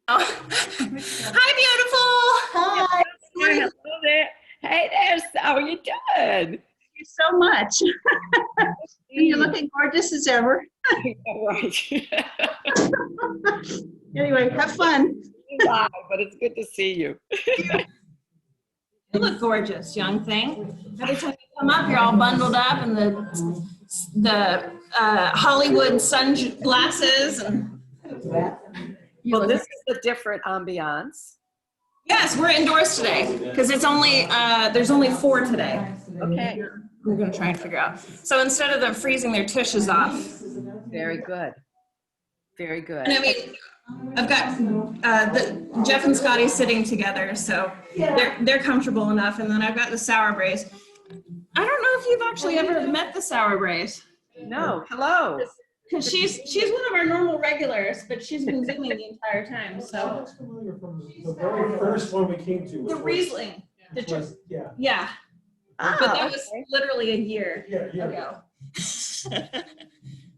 Oh. Hi, beautiful. Hi. Hello there. Hey there, how are you doing? Thank you so much. And you're looking gorgeous as ever. Right. Anyway, have fun. Bye, but it's good to see you. You look gorgeous, young thing. Every time you come up, you're all bundled up in the Hollywood sunglasses and. Well, this is a different ambiance. Yes, we're indoors today because it's only there's only 4 today. Okay. We're gonna try and figure out. So instead of them freezing their tushes off. Very good. Very good. And I mean, I've got Jeff and Scotty sitting together, so they're comfortable enough. And then I've got the sour braise. I don't know if you've actually ever met the sour braise. No, hello. Because she's one of our normal regulars, but she's been zooming the entire time. So familiar from the very first one we came to. the Riesling, yeah. Ah, But that was literally a year Yeah. ago.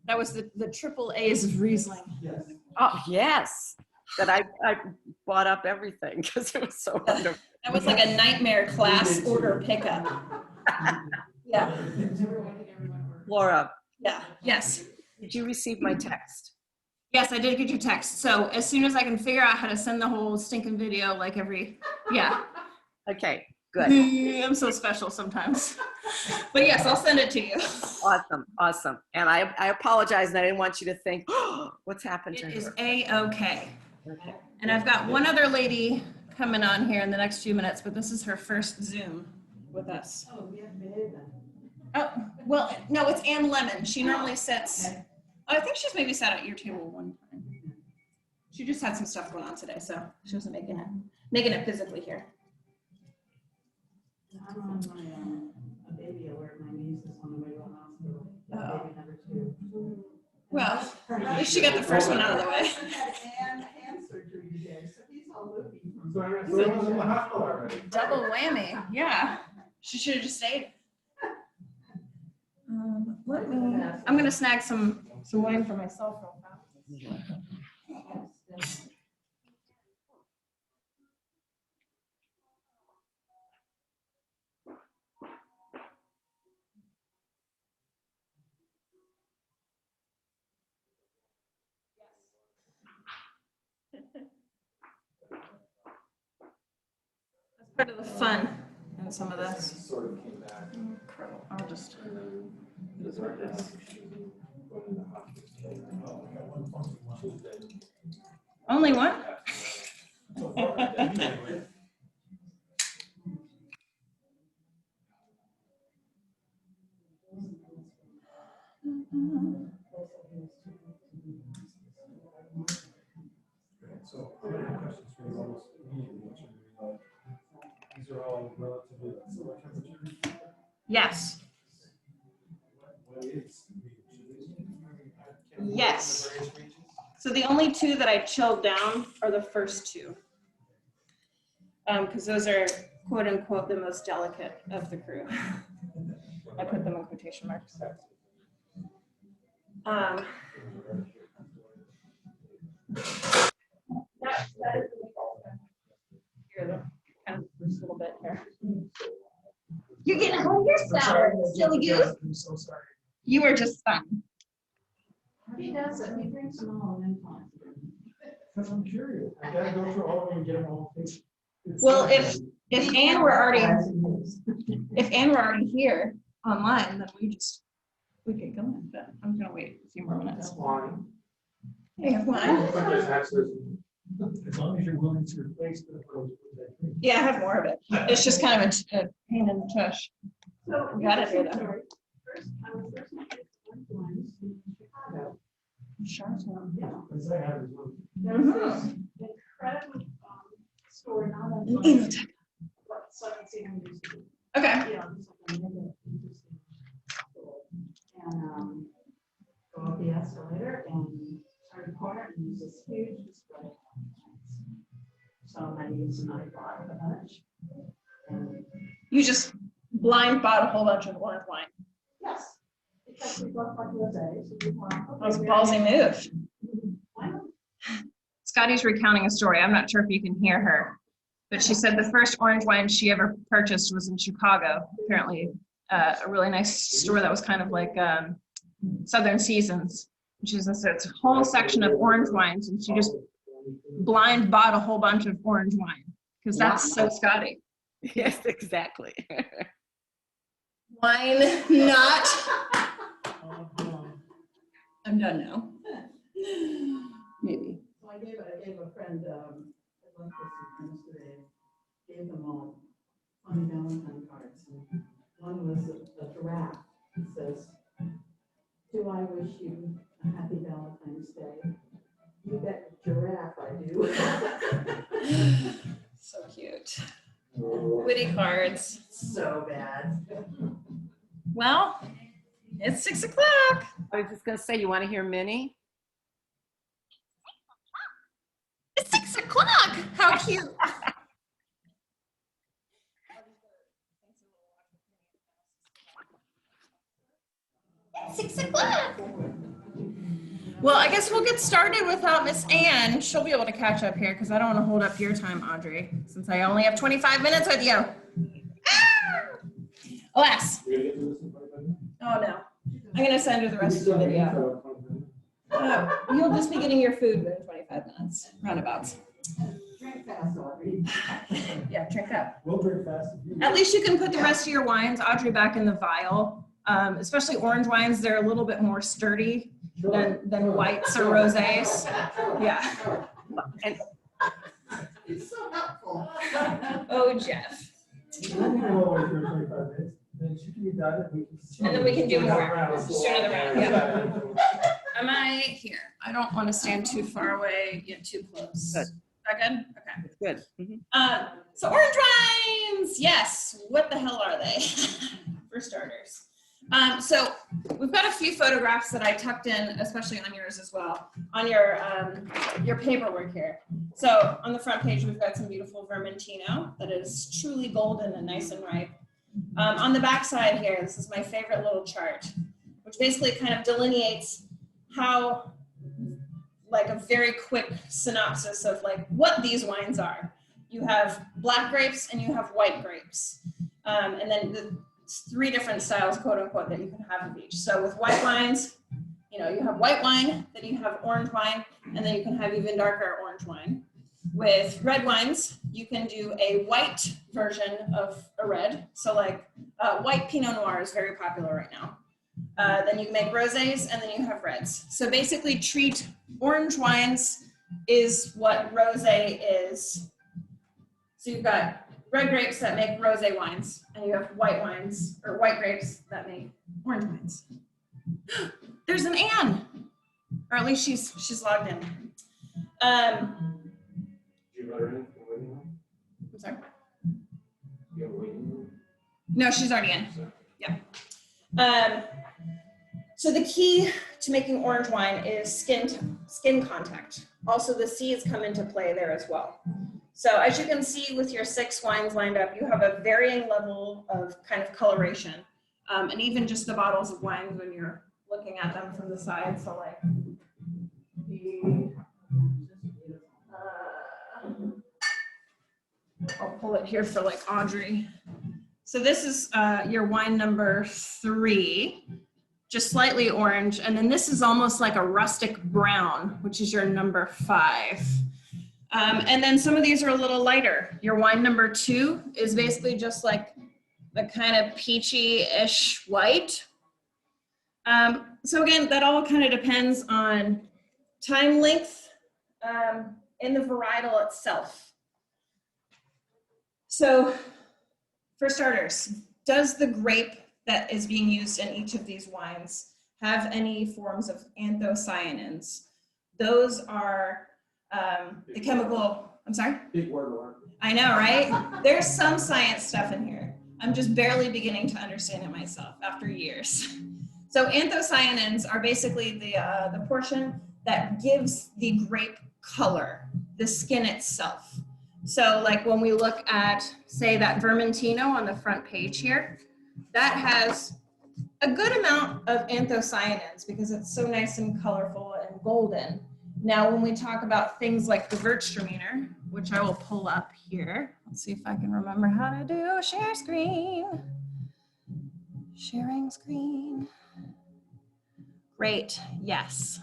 That was the triple A's of Riesling. Yes. Oh, yes. That I bought up everything because it was so wonderful. That was like a nightmare class order pickup. Yeah. Laura, Yeah. Yes. did you receive my text? Yes, I did get your text. So as soon as I can figure out how to send the whole stinking video, like yeah. Okay, good. I'm so special sometimes. But yes, I'll send it to you. Awesome, awesome. And I apologize, and I didn't want you to think, oh, what's happened to her? It is A-okay. Okay. And I've got one other lady coming on here in the next few minutes, but this is her first Zoom with us. Oh, well, no, it's Ann Lemon. She normally sits, I think she's maybe sat at your table one time. She just had some stuff going on today, so she wasn't making it physically here. I'm on my a baby alert. My niece is on the way to the hospital. Baby number 2. Well, at least she got the first one out of the way. And hand surgery today, so he's all loopy. So everyone's in the hospital already. Double whammy, yeah. She should have just stayed. I'm gonna snag some wine for myself real fast. That's part of the fun in some of this. Sort of came back. Incredible. I'll just. Only one? So I have questions for you almost immediately. These are all relatively similar temperatures. Yes. What is? Yes. So the only 2 that I chilled down are the first 2. Because those are quote unquote the most delicate of the crew. I put them in quotation marks. That is here, kind of this little bit here. You're getting home yourself, silly goose. I'm so sorry. You are just fun. He does it, he drinks them all and then talks. Because I'm curious. I gotta go through all of them and get them all fixed. Well, if Anne were already here online, then we could go in, but I'm gonna wait a few more minutes. That's fine. Hey, have wine? As long as you're willing to replace the approach with that drink. Yeah, I have more of it. It's just kind of a pain in the tush. So, Got it here, though. story. First, I was first introduced to wines in Chicago. Charlottesville. Yeah. Because I have as well. There's this incredible store, not on. Enoteca. But Southern Season used to be. Okay. Yeah, just like a mega interesting store. And go up the escalator and turn the corner and there's this huge display. of wines. So I used and I bought a bunch. And You just blind bought a whole bunch of orange wine. yes, because we both like rosé, so we thought, That was a okay, ballsy move. why not? Scotty's recounting a story. I'm not sure if you can hear her, but she said the first orange wine she ever purchased was in Chicago. Apparently, a really nice store that was kind of like Southern Seasons. She says it's a whole section of orange wines, and she just blind bought a whole bunch of orange wine because that's so Scotty. Yes, exactly. Wine not. I'm done now. Maybe. So I gave a friend, I like this in friends today, gave them all funny Valentine cards. And one was a giraffe. It says, "Do I wish you a happy Valentine's Day?" You bet giraffe I do. So cute. Witty cards. So bad. Well, it's 6 o'clock. I was just gonna say, you want to hear Minnie? It's 6 o'clock. How cute. It's 6 o'clock. Well, I guess we'll get started without Miss Anne. She'll be able to catch up here because I don't want to hold up your time, Audrey, since I only have 25 minutes with you. Ah! Alas. Oh, no. I'm going to send her the rest of the video. You'll just be getting your food within 25 minutes, roundabouts. Drink fast, Audrey. Yeah, drink up. We'll drink fast. At least you can put the rest of your wines, Audrey, back in the vial. Especially orange wines, they're a little bit more sturdy than whites or rosés. Yeah. And It's so helpful. Oh, Jeff. Then she can be done and we can. And then we can do more. Round. Just do another round, yeah. Am I here? I don't want to stand too far away, yet too close. Good. Is that good? Okay. it's good. Mhm. So orange wines, yes. What the hell are they? For starters. So we've got a few photographs that I tucked in, especially on yours as well, on your paperwork here. So on the front page, we've got some beautiful Vermintino that is truly golden and nice and ripe. On the back side here, this is my favorite little chart, which basically kind of delineates how, like a very quick synopsis of like what these wines are. You have black grapes and you have white grapes. And then the 3 different styles, quote unquote, that you can have of each. So with white wines, you know, you have white wine, then you have orange wine, and then you can have even darker orange wine. With red wines, you can do a white version of a red. So like white Pinot Noir is very popular right now. Then you can make rosés, and then you have reds. So basically treat orange wines is what rosé is. So you've got red grapes that make rosé wines, and you have white wines, or white grapes that make orange wines. There's an Anne, or at least she's logged in. Do you let her in? I'm sorry. You have a waiting room? No, she's already in. Yeah. So the key to making orange wine is skin contact. Also, the seeds come into play there as well. So as you can see with your 6 wines lined up, you have a varying level of kind of coloration. And even just the bottles of wine when you're looking at them from the side. So like the, I'll pull it here for like Audrey. So this is your wine number 3, just slightly orange. And then this is almost like a rustic brown, which is your number 5. And then some of these are a little lighter. Your wine number 2 is basically just like the kind of peachy-ish white. So again, that all kind of depends on time length in the varietal itself. So for starters, does the grape that is being used in each of these wines have any forms of anthocyanins? Those are the chemical, I'm sorry? Big word. I know, right? There's some science stuff in here. I'm just barely beginning to understand it myself after years. So anthocyanins are basically the portion that gives the grape color, the skin itself. So like when we look at, say, that Vermintino on the front page here, that has a good amount of anthocyanins because it's so nice and colorful and golden. Now, when we talk about things like Gewürztraminer, which I will pull up here, let's see if I can remember how to do share screen. Sharing screen. Great, yes.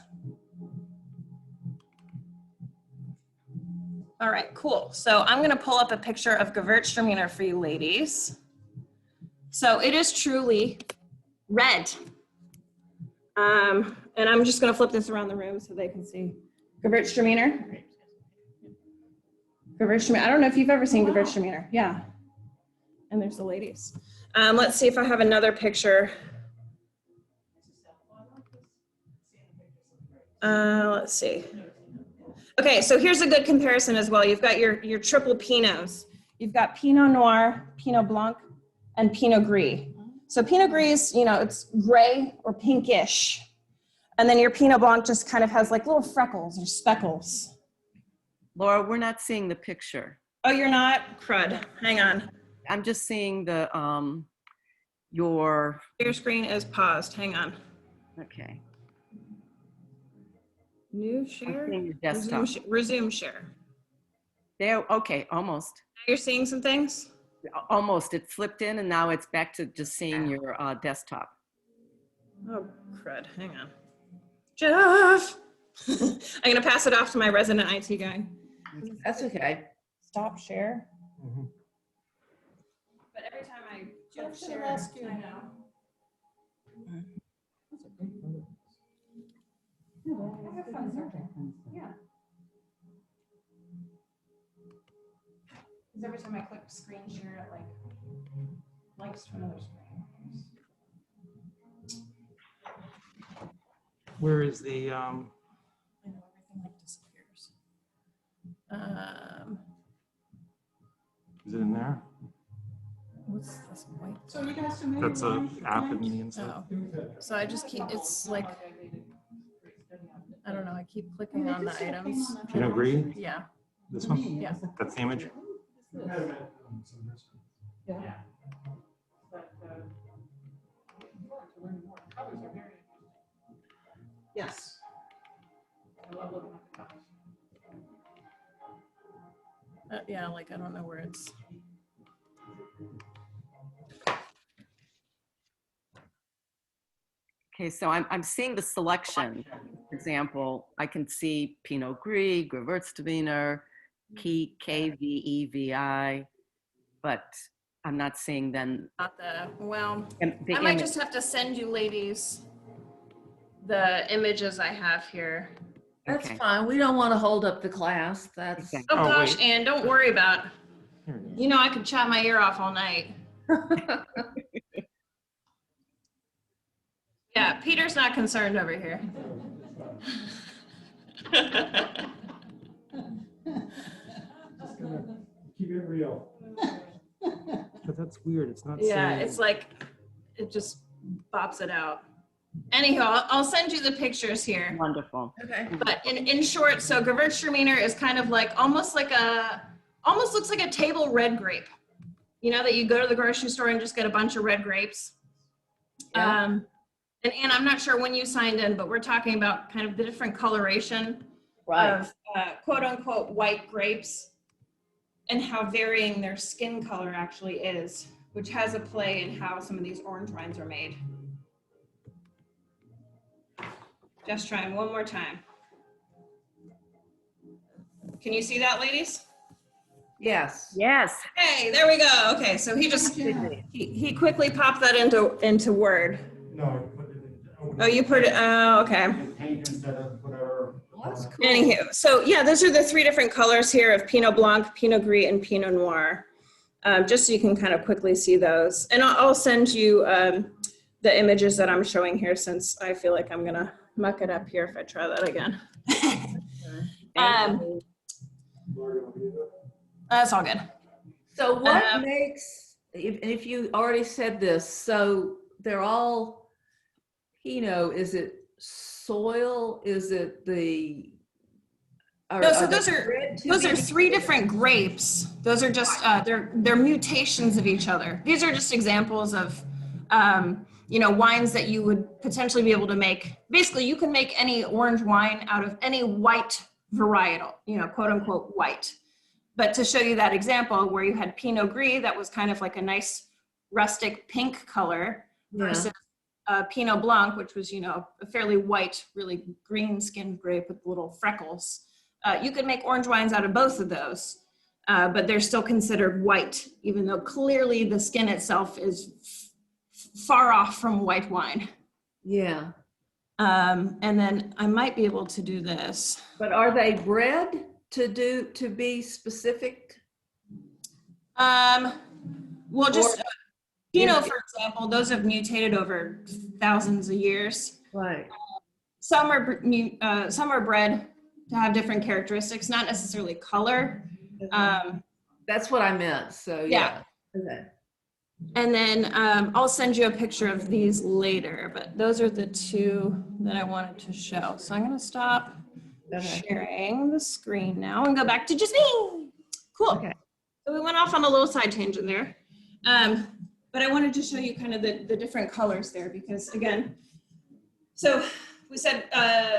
All right, cool. So I'm gonna pull up a picture of Gewürztraminer for you ladies. So it is truly red. And I'm just gonna flip this around the room so they can see. Gewürztraminer. Gewürztraminer, I don't know if you've ever seen Gewürztraminer, yeah. And there's the ladies. Let's see if I have another picture. Let's see. Okay, so here's a good comparison as well. You've got your triple Pinots. You've got Pinot Noir, Pinot Blanc, and Pinot Gris. So Pinot Gris, you know, it's gray or pinkish. And then your Pinot Blanc just kind of has like little freckles or speckles. Laura, we're not seeing the picture. Oh, you're not? Crud. Hang on. I'm just seeing the, your screen is paused. Hang on. okay. New share? I'm seeing your desktop. Resume share. There, okay, almost. Now you're seeing some things? Almost. It flipped in and now it's back to just seeing your desktop. Oh, crud. Hang on. Jeff! I'm going to pass it off to my resident IT guy. That's okay. Stop share. Mhm. But every time I Jeff should have share, asked you. I know. Yeah. Because every time I click screen share, it like links to another screen. Where is the, I know everything like disappears. is it in there? What's this white? So you guys can That's a app in the inside. Oh, so I just keep, it's like, I don't know, I keep clicking on the items. Pinot Gris, Yeah, this one? yeah. That's the image? Yeah. Yes. Yeah, like I don't know where it's. Okay, so I'm seeing the selection. For example, I can see Pinot Gris, Gewürztraminer, KVEVI, but I'm not seeing then. Not the, well, The I might image. just have to send you ladies the images I have here. That's Okay. fine. We don't want to hold up the class. That's Okay. Oh Oh, gosh, wait. Ann, don't worry about, Here it is. you know, I could chat my ear off all night. Yeah, Peter's not concerned over here. Just gonna keep it real. But that's weird, it's not Yeah, saying. it's like, it just bops it out. Anyhow, I'll send you the pictures here. Wonderful. Okay. But in short, so Gewürztraminer is kind of like, almost looks like a table red grape. You know, that you go to the grocery store and just get a bunch of red grapes. Yeah. And Anne, I'm not sure when you signed in, but we're talking about kind of the different coloration of quote unquote white grapes and how varying their skin color actually is, which has a play in how some of these orange wines are made. Just trying one more time. Can you see that, ladies? Yes. Yes. Hey, there we go. Okay, so he quickly popped that into Word. No, I put it in. Oh, you put it, oh, okay. Paint instead of whatever. That's cool. Anywho, so yeah, those are the 3 different colors here of Pinot Blanc, Pinot Gris, and Pinot Noir. Just so you can kind of quickly see those. And I'll send you the images that I'm showing here, since I feel like I'm gonna muck it up here if I try that again. That's all good. So what makes, if you already said this, so they're all Pinot, is it soil? Is it the? No, so those are 3 different grapes. Those are just they're mutations of each other. These are just examples of wines that you would potentially be able to make. Basically, you can make any orange wine out of any white varietal, quote unquote white. But to show you that example where you had Pinot Gris that was kind of like a nice rustic pink color versus Pinot Blanc, which was, a fairly white, really green skinned grape with little freckles. You could make orange wines out of both of those, but they're still considered white, even though clearly the skin itself is far off from white wine. Yeah. And then I might be able to do this. But are they bred to be specific? Well, just Pinot, for example, those have mutated over thousands of years. Right. Some are bred to have different characteristics, not necessarily color. That's what I meant. So yeah. Okay. And then I'll send you a picture of these later, but those are the 2 that I wanted to show. So I'm going to stop sharing the screen now and go back to just me. Cool. Okay. So we went off on a little side tangent there. But I wanted to show you kind of the different colors there, because again, so we said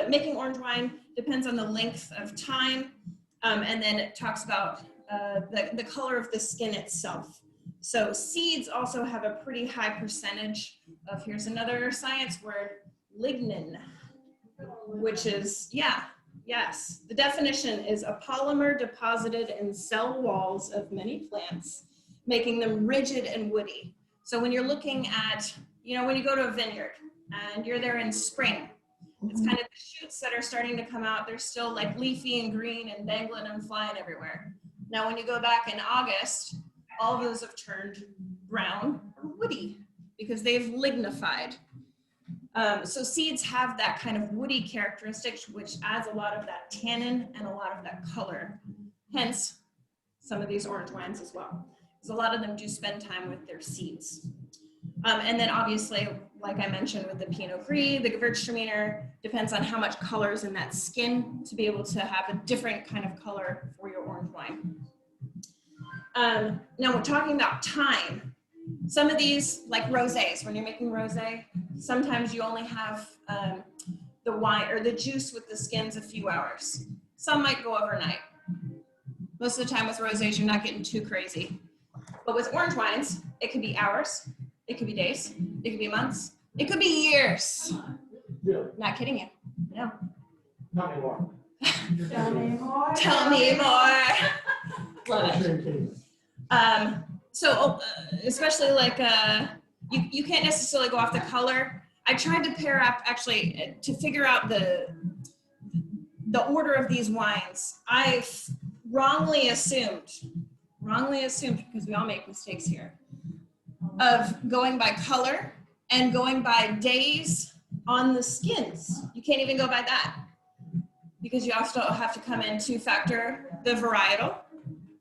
making orange wine depends on the length of time. And then it talks about the color of the skin itself. So seeds also have a pretty high percentage of, here's another science word, lignin, which is, yes. The definition is a polymer deposited in cell walls of many plants, making them rigid and woody. So when you're looking at, when you go to a vineyard and you're there in spring, it's kind of the shoots that are starting to come out. They're still like leafy and green and dangling and flying everywhere. Now, when you go back in August, all those have turned brown or woody because they've lignified. So seeds have that kind of woody characteristic, which adds a lot of that tannin and a lot of that color. Hence, some of these orange wines as well, because a lot of them do spend time with their seeds. And then obviously, like I mentioned with the Pinot Gris, the Gewürztraminer, depends on how much color is in that skin to be able to have a different kind of color for your orange wine. Now we're talking about time. Some of these, like rosés, when you're making rosé, sometimes you only have the wine or the juice with the skins a few hours. Some might go overnight. Most of the time with rosés, you're not getting too crazy. But with orange wines, it could be hours, it could be days, it could be months, it could be years. Really? Not kidding you. No. Not anymore. Tell me more. Tell me more. Love it. So especially like you can't necessarily go off the color. I tried to pair up actually to figure out the order of these wines. I wrongly assumed because we all make mistakes here, of going by color and going by days on the skins. You can't even go by that because you also have to come in to factor the varietal,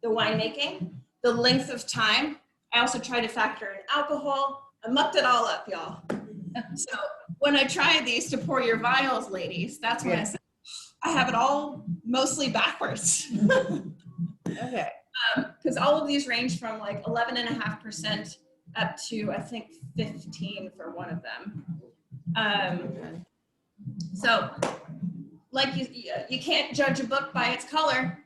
the winemaking, the length of time. I also try to factor in alcohol. I mucked it all up, y'all. So when I tried these to pour your vials, ladies, that's when I said, I have it all mostly backwards. Okay. Because all of these range from like 11.5% up to, I think, 15 for one of them. So, like you can't judge a book by its color.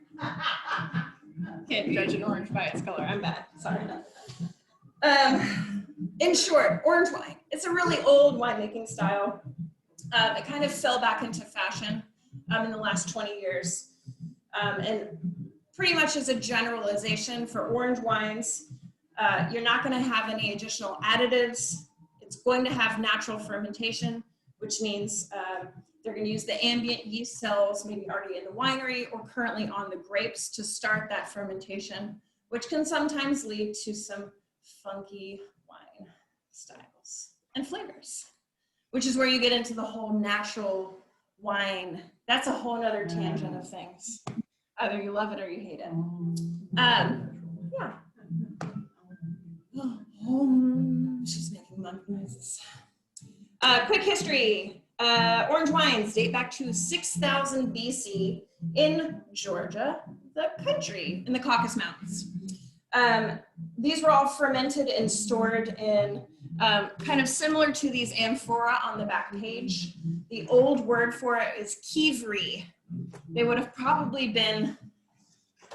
Can't judge an orange by its color. I'm bad. Sorry. In short, orange wine. It's a really old winemaking style. It kind of fell back into fashion in the last 20 years. And pretty much as a generalization for orange wines, you're not going to have any additional additives. It's going to have natural fermentation, which means they're going to use the ambient yeast cells, maybe already in the winery or currently on the grapes to start that fermentation, which can sometimes lead to some funky wine styles and flavors, which is where you get into the whole natural wine. That's a whole nother tangent of things. Either you love it or you hate it. Yeah. She's making monk noises. Quick history. Orange wines date back to 6,000 BC in Georgia, the country, in the Caucasus Mountains. These were all fermented and stored in kind of similar to these amphora on the back page. The old word for it is kivri. They would have probably been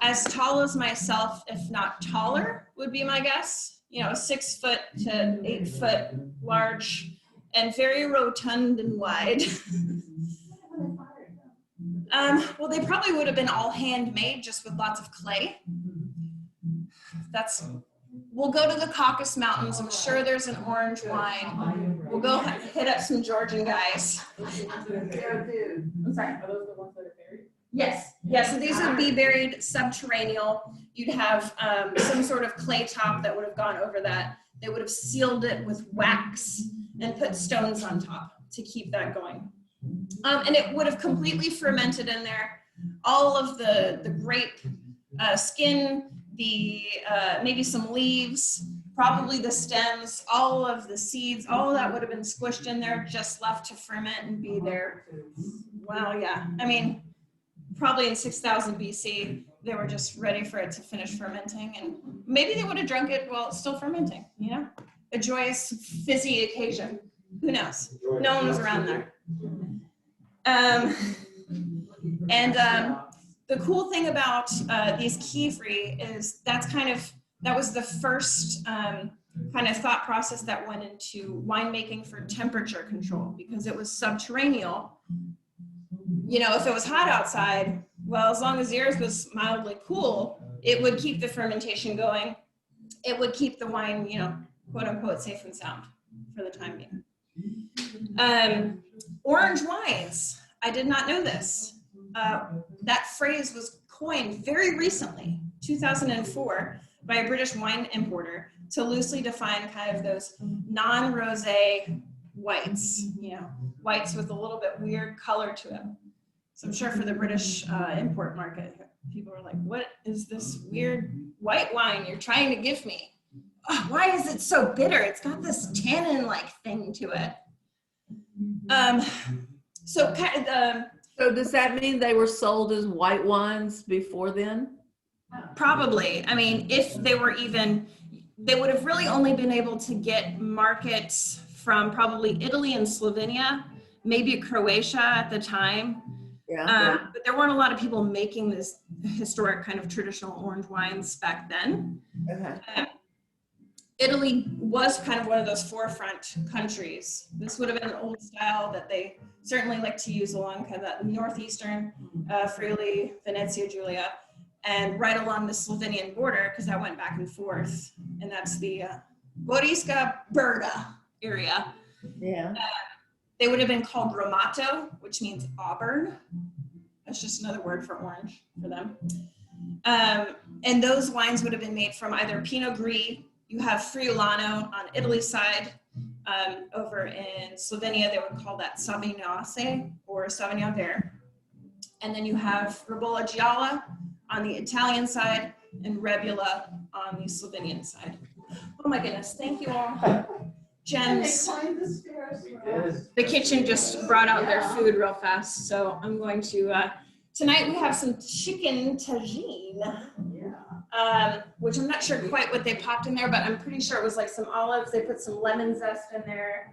as tall as myself, if not taller, would be my guess. You know, 6 foot to 8 foot large and very rotund and wide. Well, they probably would have been all handmade, just with lots of clay. We'll go to the Caucasus Mountains. I'm sure there's an orange wine. We'll go hit up some Georgian guys. I'm sorry. Are those the ones that are buried? Yes. Yeah, so these would be buried subterranean. You'd have some sort of clay top that would have gone over that. They would have sealed it with wax and put stones on top to keep that going. And it would have completely fermented in there. All of the grape skin, maybe some leaves, probably the stems, all of the seeds, all of that would have been squished in there, just left to ferment and be there. Wow, yeah. I mean, probably in 6,000 BC, they were just ready for it to finish fermenting, and maybe they would have drunk it while it's still fermenting, you know? A joyous, fizzy occasion. Who knows? No one was around there. The cool thing about these kivri is that was the first kind of thought process that went into winemaking for temperature control, because it was subterranean. You know, if it was hot outside, well, as long as yours was mildly cool, it would keep the fermentation going. It would keep the wine, you know, quote unquote, safe and sound for the time being. Orange wines. I did not know this. That phrase was coined very recently, 2004, by a British wine importer to loosely define kind of those non-rosé whites, you know, whites with a little bit weird color to it. So I'm sure for the British import market, people are like, what is this weird white wine you're trying to give me? Oh, why is it so bitter? It's got this tannin-like thing to it. So does that mean they were sold as white wines before then? probably. I mean, if they were even, they would have really only been able to get markets from probably Italy and Slovenia, maybe Croatia at the time. Yeah. But there weren't a lot of people making this historic kind of traditional orange wines back then. Okay. Italy was kind of one of those forefront countries. This would have been an old style that they certainly like to use along kind of that northeastern Friuli, Venezia Giulia, and right along the Slovenian border, because that went back and forth. And that's the Goriška Brda area. Yeah. They would have been called Romato, which means Auburn. That's just another word for orange for them. And those wines would have been made from either Pinot Gris. You have Friulano on Italy's side. Over in Slovenia, they would call that Savignose or Sauvignon Vert. And then you have Ribolla Gialla on the Italian side and Rebula on the Slovenian side. Oh my goodness, thank you all. Gems. The kitchen just brought out their food real fast, so I'm going to, tonight we have some chicken tagine, which I'm not sure quite what they popped in there, but I'm pretty sure it was like some olives. They put some lemon zest in there.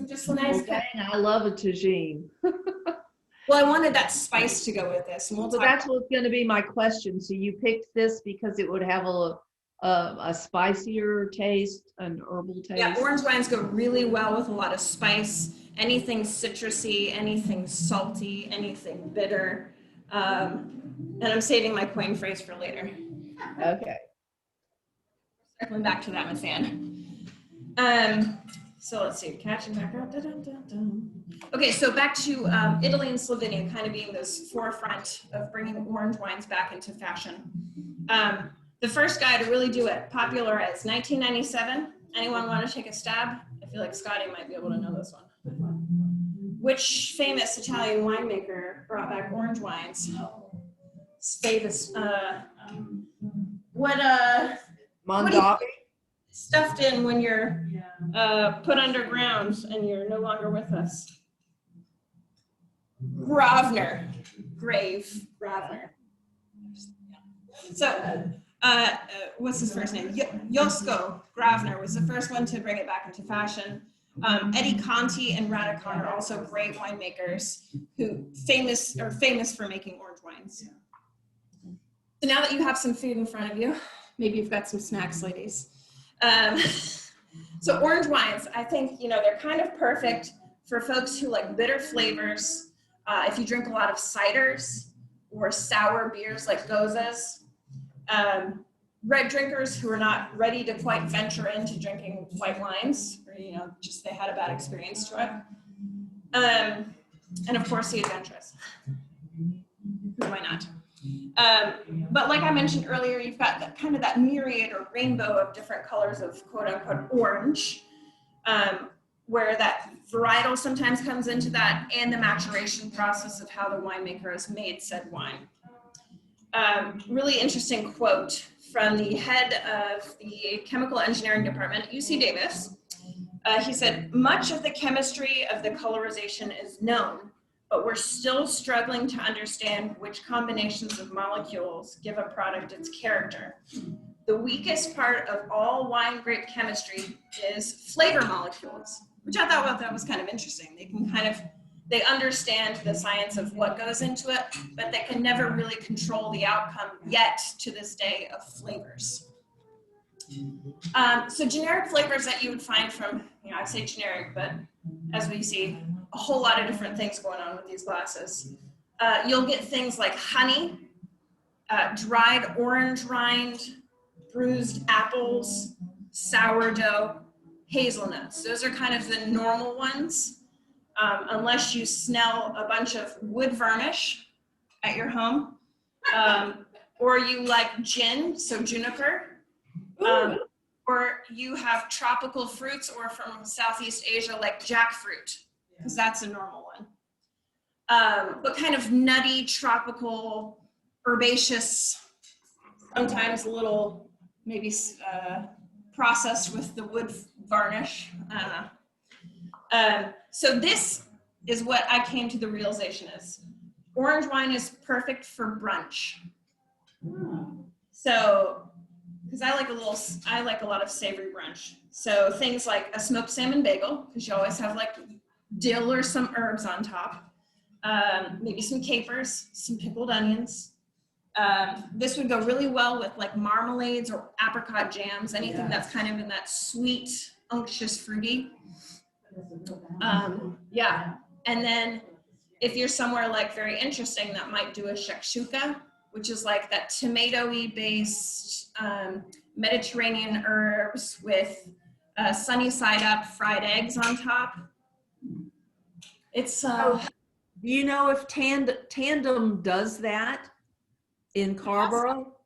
So just a nice. Well, dang, I love a tagine. Well, I wanted that spice to go with this, and we'll So talk. that's what's going to be my question. So you picked this because it would have a spicier taste, an herbal taste. Yeah, orange wines go really well with a lot of spice. Anything citrusy, anything salty, anything bitter. And I'm saving my coin phrase for later. Okay. Circling back to that, Miss Anne. So let's see, catching back up. Okay, so back to Italy and Slovenia kind of being this forefront of bringing orange wines back into fashion. The first guy to really do it, popularized 1997. Anyone want to take a stab? I feel like Scotty might be able to know this one. Which famous Italian winemaker brought back orange wines? Famous, Mondavi? stuffed in when you're put underground and you're no longer with us. Gravner, Gravner. So, what's his first name? Josko Gravner was the first one to bring it back into fashion. Eddie Conti and Radicon are also great winemakers who famous for making orange wines. So now that you have some food in front of you, maybe you've got some snacks, ladies. So orange wines, I think, they're kind of perfect for folks who like bitter flavors. If you drink a lot of ciders or sour beers like gozas, red drinkers who are not ready to quite venture into drinking white wines, or just they had a bad experience to it, and of course the adventurous. Why not? But like I mentioned earlier, you've got that kind of that myriad or rainbow of different colors of quote unquote orange, where that varietal sometimes comes into that, and the maturation process of how the winemaker has made said wine. Really interesting quote from the head of the chemical engineering department at UC Davis. He said, "Much of the chemistry of the colorization is known, but we're still struggling to understand which combinations of molecules give a product its character. The weakest part of all wine grape chemistry is flavor molecules," which I thought that was kind of interesting. They understand the science of what goes into it, but they can never really control the outcome yet to this day of flavors. So generic flavors that you would find from, I say generic, but as we see, a whole lot of different things going on with these glasses. You'll get things like honey, dried orange rind, bruised apples, sourdough, hazelnuts. Those are kind of the normal ones. Unless you smell a bunch of wood varnish at your home, or you like gin, so juniper, or you have tropical fruits, or from Southeast Asia like jackfruit, because that's a normal one. But kind of nutty, tropical, herbaceous, sometimes a little maybe processed with the wood varnish. I don't know. So this is what I came to the realization is. Orange wine is perfect for brunch. So, because I like a lot of savory brunch. So things like a smoked salmon bagel, because you always have like dill or some herbs on top. Maybe some capers, some pickled onions. This would go really well with like marmalades or apricot jams, anything that's kind of in that sweet, unctuous, fruity. Yeah, and then if you're somewhere like very interesting, that might do a shakshuka, which is like that tomato-y based Mediterranean herbs with sunny side up fried eggs on top. It's do you know if Tandem does that in Carborough?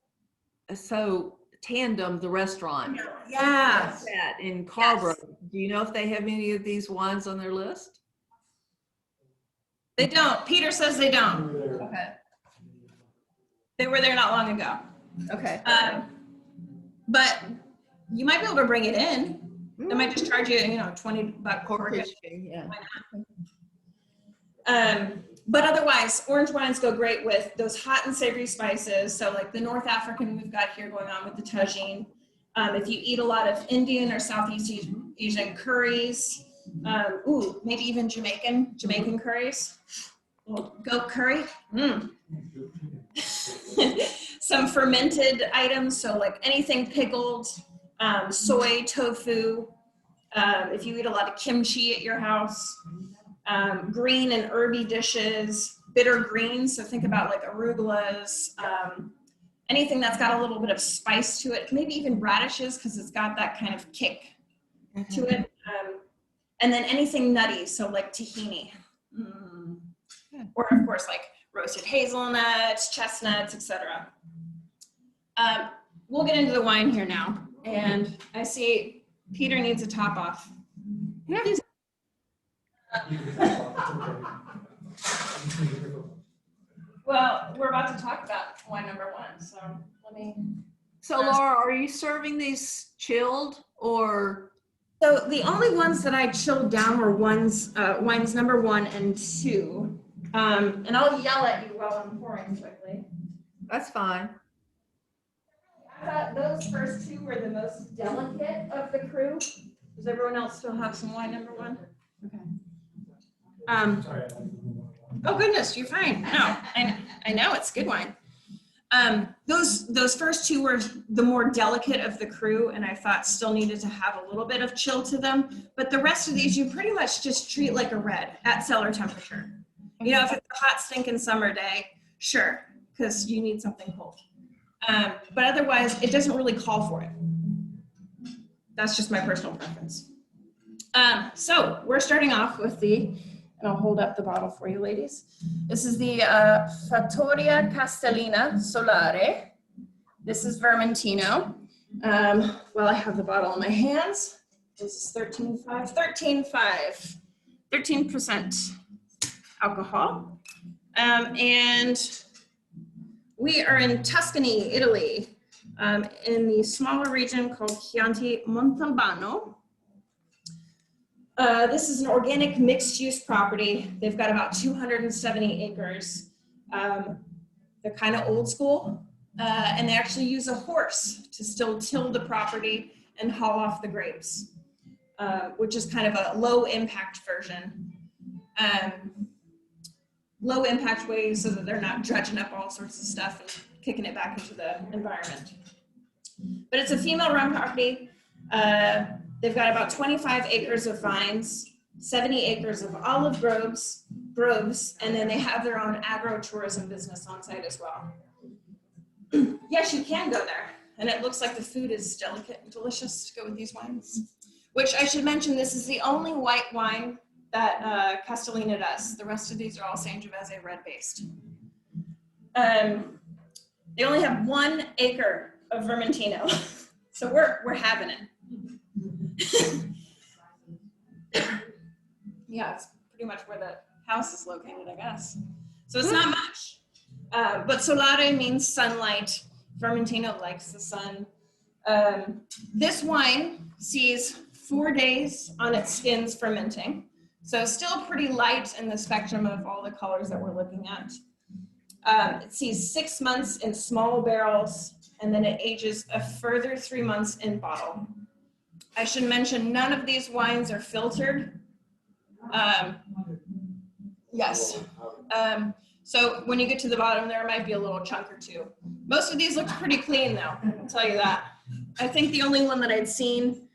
So Tandem, the restaurant. yeah. does that in Carborough. Yes. Do you know if they have any of these wines on their list? They don't. Peter says they don't. Okay. They were there not long ago. Okay. But you might be able to bring it in. They might just charge you, $20 Corporate fee, yeah. But otherwise, orange wines go great with those hot and savory spices. So like the North African we've got here going on with the tagine. If you eat a lot of Indian or Southeast Asian curries, Ooh, maybe even Jamaican curries. Little goat curry. Some fermented items, so like anything pickled, soy, tofu. If you eat a lot of kimchi at your house, green and herby dishes, bitter greens. So think about like arugulas, anything that's got a little bit of spice to it, maybe even radishes because it's got that kind of kick to it. And then anything nutty, so like tahini. Or of course like roasted hazelnuts, chestnuts, etc. We'll get into the wine here now. And I see Peter needs a top off. Yeah. Well, we're about to talk about wine number one, so let me. So Laura, are you serving these chilled or? So the only ones that I chilled down were wines number 1 and 2. And I'll yell at you while I'm pouring quickly. That's fine. I thought those first 2 were the most delicate of the crew. Does everyone else still have some wine number 1? Okay. Sorry. Oh goodness, you're fine. No, I know it's good wine. Those first 2 were the more delicate of the crew, and I thought still needed to have a little bit of chill to them. But the rest of these, you pretty much just treat like a red at cellar temperature. You know, if it's a hot, stinking summer day, sure, because you need something cold. But otherwise, it doesn't really call for it. That's just my personal preference. So we're starting off with and I'll hold up the bottle for you, ladies. This is the Fattoria Castellina Solare. This is Vermintino. Well, I have the bottle in my hands. This is 13% alcohol. And we are in Tuscany, Italy, in the smaller region called Chianti Montalbano. This is an organic mixed-use property. They've got about 270 acres. They're kind of old school, and they actually use a horse to still till the property and haul off the grapes, which is kind of a low-impact version. Low-impact way so that they're not dredging up all sorts of stuff and kicking it back into the environment. But it's a female-run property. They've got about 25 acres of vines, 70 acres of olive groves, and then they have their own agro-tourism business on site as well. Yes, you can go there, and it looks like the food is delicate and delicious to go with these wines. Which I should mention, this is the only white wine that Castellina does. The rest of these are all Sangiovese red-based. They only have 1 acre of Vermentino, so we're having it. Yeah, it's pretty much where the house is located, I guess. So it's not much. But solare means sunlight. Vermentino likes the sun. This wine sees 4 days on its skins fermenting. So still pretty light in the spectrum of all the colors that we're looking at. It sees 6 months in small barrels, and then it ages a further 3 months in bottle. I should mention none of these wines are filtered. Yes. So when you get to the bottom, there might be a little chunk or 2. Most of these look pretty clean though, I'll tell you that. I think the only one that I'd seen,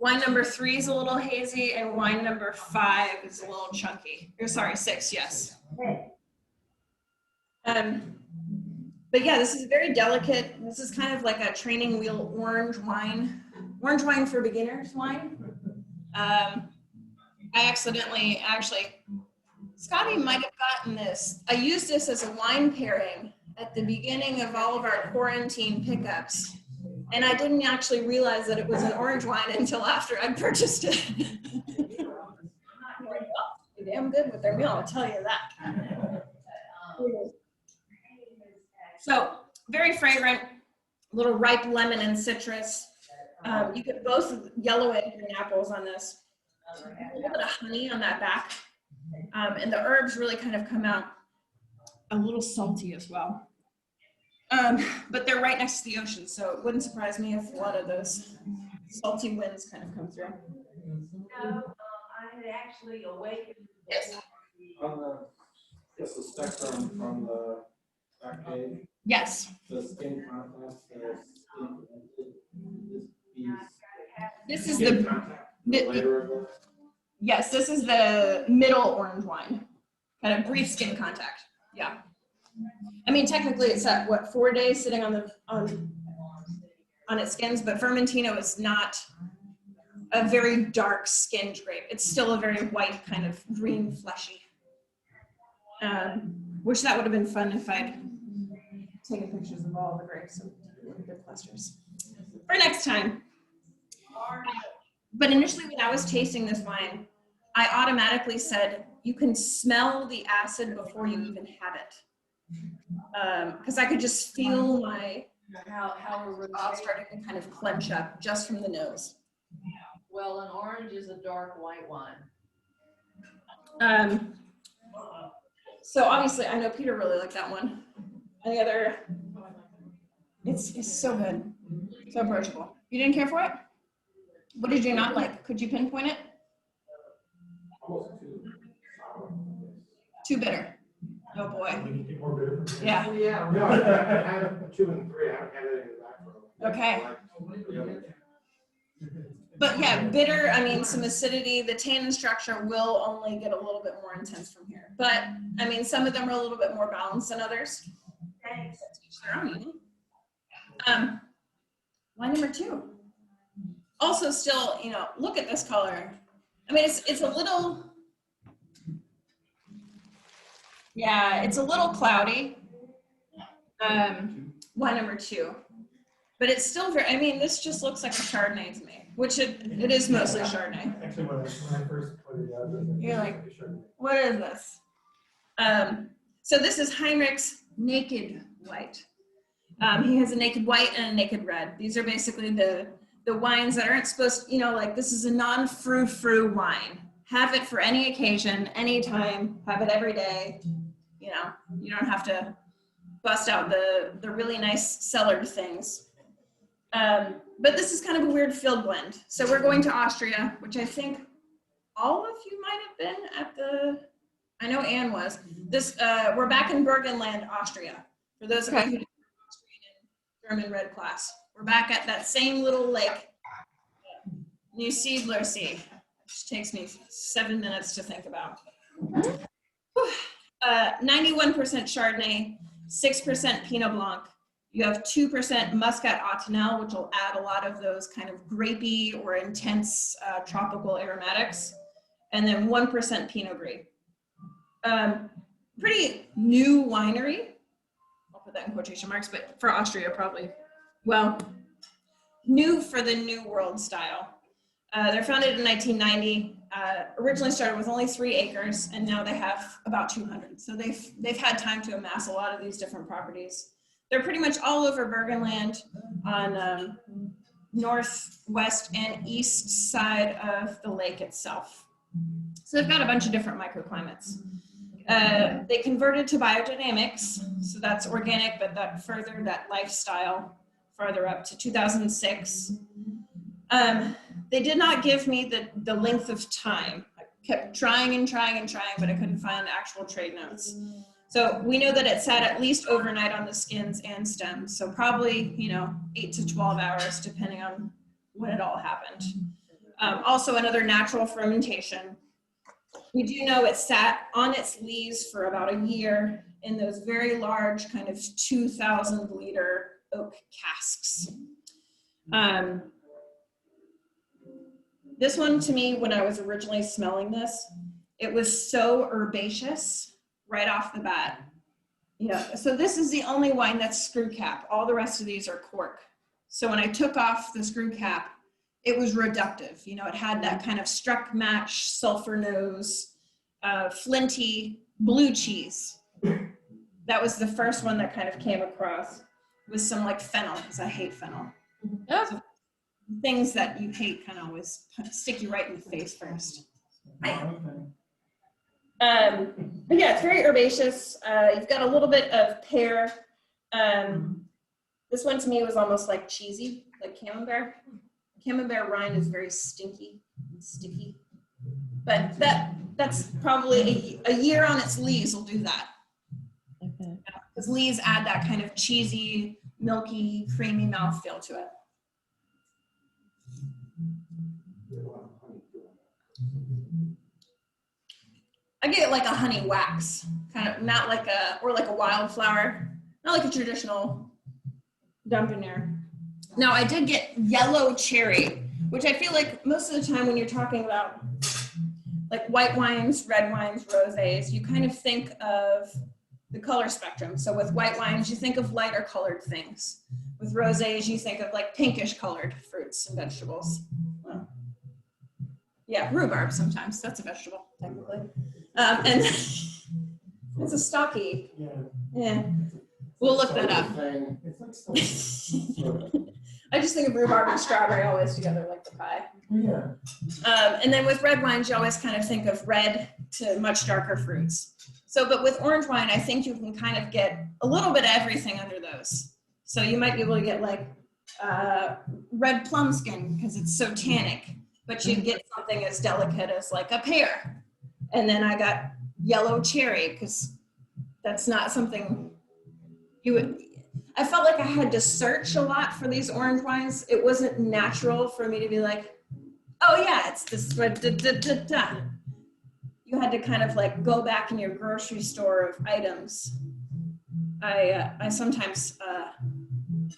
wine number 3 is a little hazy and wine number 5 is a little chunky. Or sorry, 6, yes. But yeah, this is very delicate. This is kind of like a training wheel orange wine for beginners wine. Scotty might have gotten this. I used this as a wine pairing at the beginning of all of our quarantine pickups. And I didn't actually realize that it was an orange wine until after I purchased it. They're damn good with their meal, I'll tell you that. So very fragrant, a little ripe lemon and citrus. You get both yellow and green apples on this. A little bit of honey on that back. And the herbs really kind of come out a little salty as well. But they're right next to the ocean, so it wouldn't surprise me if a lot of those salty winds kind of come through. No, I had actually awakened. Yes. On the, yes, the spectrum from the back page, Yes. the skin contrast, the skin, This is skin the, contact, the- layer of the. yes, this is the middle orange wine. Kind of brief skin contact. Yeah. I mean, technically it's at what, 4 days sitting on the, on its skins, but Vermintino is not a very dark skinned grape. It's still a very white kind of green fleshy. Wish that would have been fun if I'd taken pictures of all the grapes and the clusters. For next time. But initially when I was tasting this wine, I automatically said, you can smell the acid before you even have it. Because I could just feel my How jaw starting to kind of clench up just from the nose. well, an orange is a dark white wine. So obviously I know Peter really liked that one. Any other? It's so good, so approachable. You didn't care for it? What did you not like? Could you pinpoint it? Almost too sour. Too bitter. Oh boy. We need to get more bitter. Yeah. Yeah. No, I had 2 and 3. I haven't had anything back from. Okay. The other. But yeah, bitter, I mean, some acidity, the tannin structure will only get a little bit more intense from here. But I mean, some of them are a little bit more balanced than others. Thanks. Their own, you know? Wine number 2. Also still, you know, look at this color. I mean, it's a little, yeah, it's a little cloudy. Wine number 2. But it's still very, I mean, this just looks like a Chardonnay to me, which it is mostly Chardonnay. Actually, when I first put it out, You're like, what is this? So this is Heinrich's Naked White. He has a naked white and a naked red. These are basically the wines that aren't supposed to, you know, like this is a non-frou-frou wine. Have it for any occasion, anytime, have it every day. You know, you don't have to bust out the really nice cellared things. But this is kind of a weird field blend. So we're going to Austria, which I think all of you might have been at the, I know Anne was. This, we're back in Burgenland, Austria. For those of you who did Austrian and German red class. We're back at that same little lake, New Siedler Sea, which takes me 7 minutes to think about. 91% Chardonnay, 6% Pinot Blanc. You have 2% Muscat Autumnal, which will add a lot of those kind of grapey or intense tropical aromatics. And then 1% Pinot Gris. Pretty new winery. I'll put that in quotation marks, but for Austria probably. Well, new for the New World style. They're founded in 1990. Originally started with only 3 acres, and now they have about 200. So they've had time to amass a lot of these different properties. They're pretty much all over Burgenland on northwest and east side of the lake itself. So they've got a bunch of different microclimates. They converted to biodynamics, so that's organic, but that lifestyle farther up to 2006. They did not give me the length of time. I kept trying and trying and trying, but I couldn't find actual trade notes. So we know that it sat at least overnight on the skins and stems. So probably, 8 to 12 hours, depending on when it all happened. Also another natural fermentation. We do know it sat on its lees for about a year in those very large kind of 2,000 liter oak casks. This one to me, when I was originally smelling this, it was so herbaceous right off the bat. So this is the only wine that's screw cap. All the rest of these are cork. So when I took off the screw cap, it was reductive. It had that kind of struck match sulfur nose, flinty blue cheese. That was the first one that kind of came across with some like fennel, because I hate fennel. So things that you hate kind of always stick you right in the face first. But yeah, it's very herbaceous. You've got a little bit of pear. This one to me was almost like cheesy, like camembert. Camembert rind is very stinky and sticky. But that's probably a year on its lees will do that. Okay. Because lees add that kind of cheesy, milky, creamy mouthfeel to it. I get like a honey wax, kind of not like or like a wildflower, not like a traditional Dampiner. Now I did get yellow cherry, which I feel like most of the time when you're talking about like white wines, red wines, rosés, you kind of think of the color spectrum. So with white wines, you think of lighter colored things. With rosés, you think of like pinkish colored fruits and vegetables. Well, yeah, rhubarb sometimes, that's a vegetable, technically. And it's a stocky. Yeah, we'll look that up. I just think of rhubarb and strawberry always together like the pie. Yeah. And then with red wines, you always kind of think of red to much darker fruits. So, but with orange wine, I think you can kind of get a little bit of everything under those. So you might be able to get like red plum skin because it's so tannic, but you get something as delicate as like a pear. And then I got yellow cherry because that's not something you would. I felt like I had to search a lot for these orange wines. It wasn't natural for me to be like, oh yeah, it's this. You had to kind of like go back in your grocery store of items. I sometimes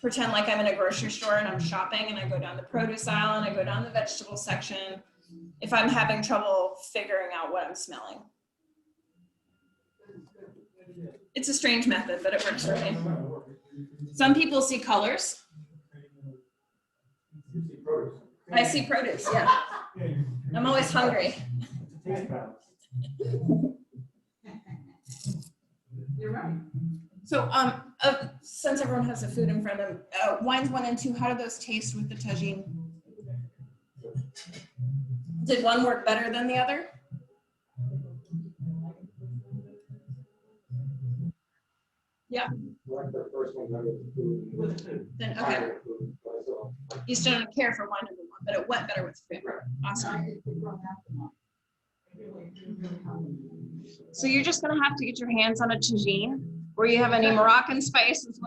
pretend like I'm in a grocery store and I'm shopping and I go down the produce aisle and I go down the vegetable section if I'm having trouble figuring out what I'm smelling. It's a strange method, but it works for me. Some people see colors. I see produce, yeah. I'm always hungry. You're right. So since everyone has the food in front of them, wines 1 and 2, how do those taste with the tagine? Did one work better than the other? Yeah. Like the first one, that was the food. Then okay. You still don't care for wine number 1, but it went better with food. Awesome. So you're just gonna have to get your hands on a tagine. Or you have any Moroccan spices?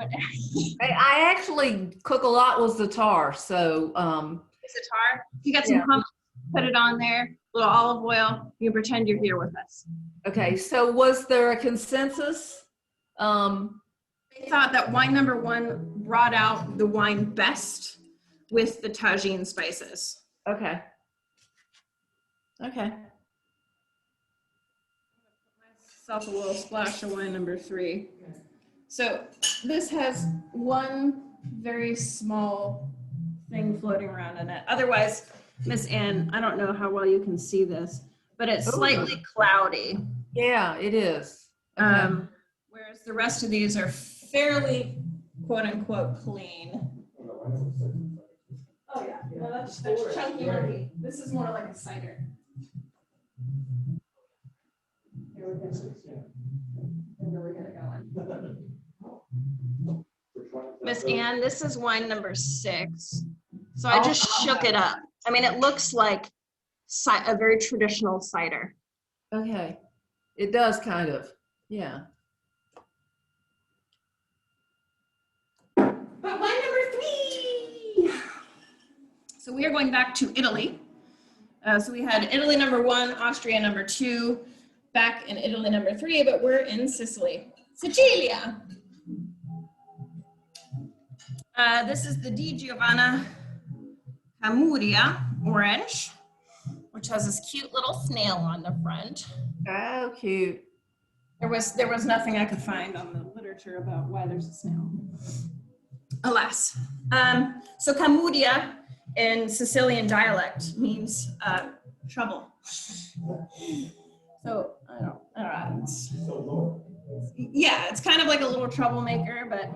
I actually cook a lot with za'atar, so Za'atar. You got some hummus, put it on there, a little olive oil. You pretend you're here with us. okay. So was there a consensus? They thought that wine number 1 brought out the wine best with the tagine spices. Okay. Okay. Myself a little splash of wine number 3. So this has one very small thing floating around in it. Otherwise, Miss Ann, I don't know how well you can see this, but it's slightly cloudy. Yeah, it is. Okay. Whereas the rest of these are fairly quote unquote clean. Oh yeah, no, that's chunky monkey. This is more like a cider. Here we go. Where we're gonna go. Miss Ann, this is wine number 6. So I just shook it up. I mean, it looks like a very traditional cider. Okay. It does kind of. Yeah. But wine number 3. So we are going back to Italy. So we had Italy number 1, Austria number 2, back in Italy number 3, but we're in Sicily. Sicilia. This is the Di Giovanna Camuria orange, which has this cute little snail on the front. Oh, cute. There was nothing I could find on the literature about why there's a snail. Alas. So Camuria in Sicilian dialect means trouble. So I don't know. Yeah, it's kind of like a little troublemaker, but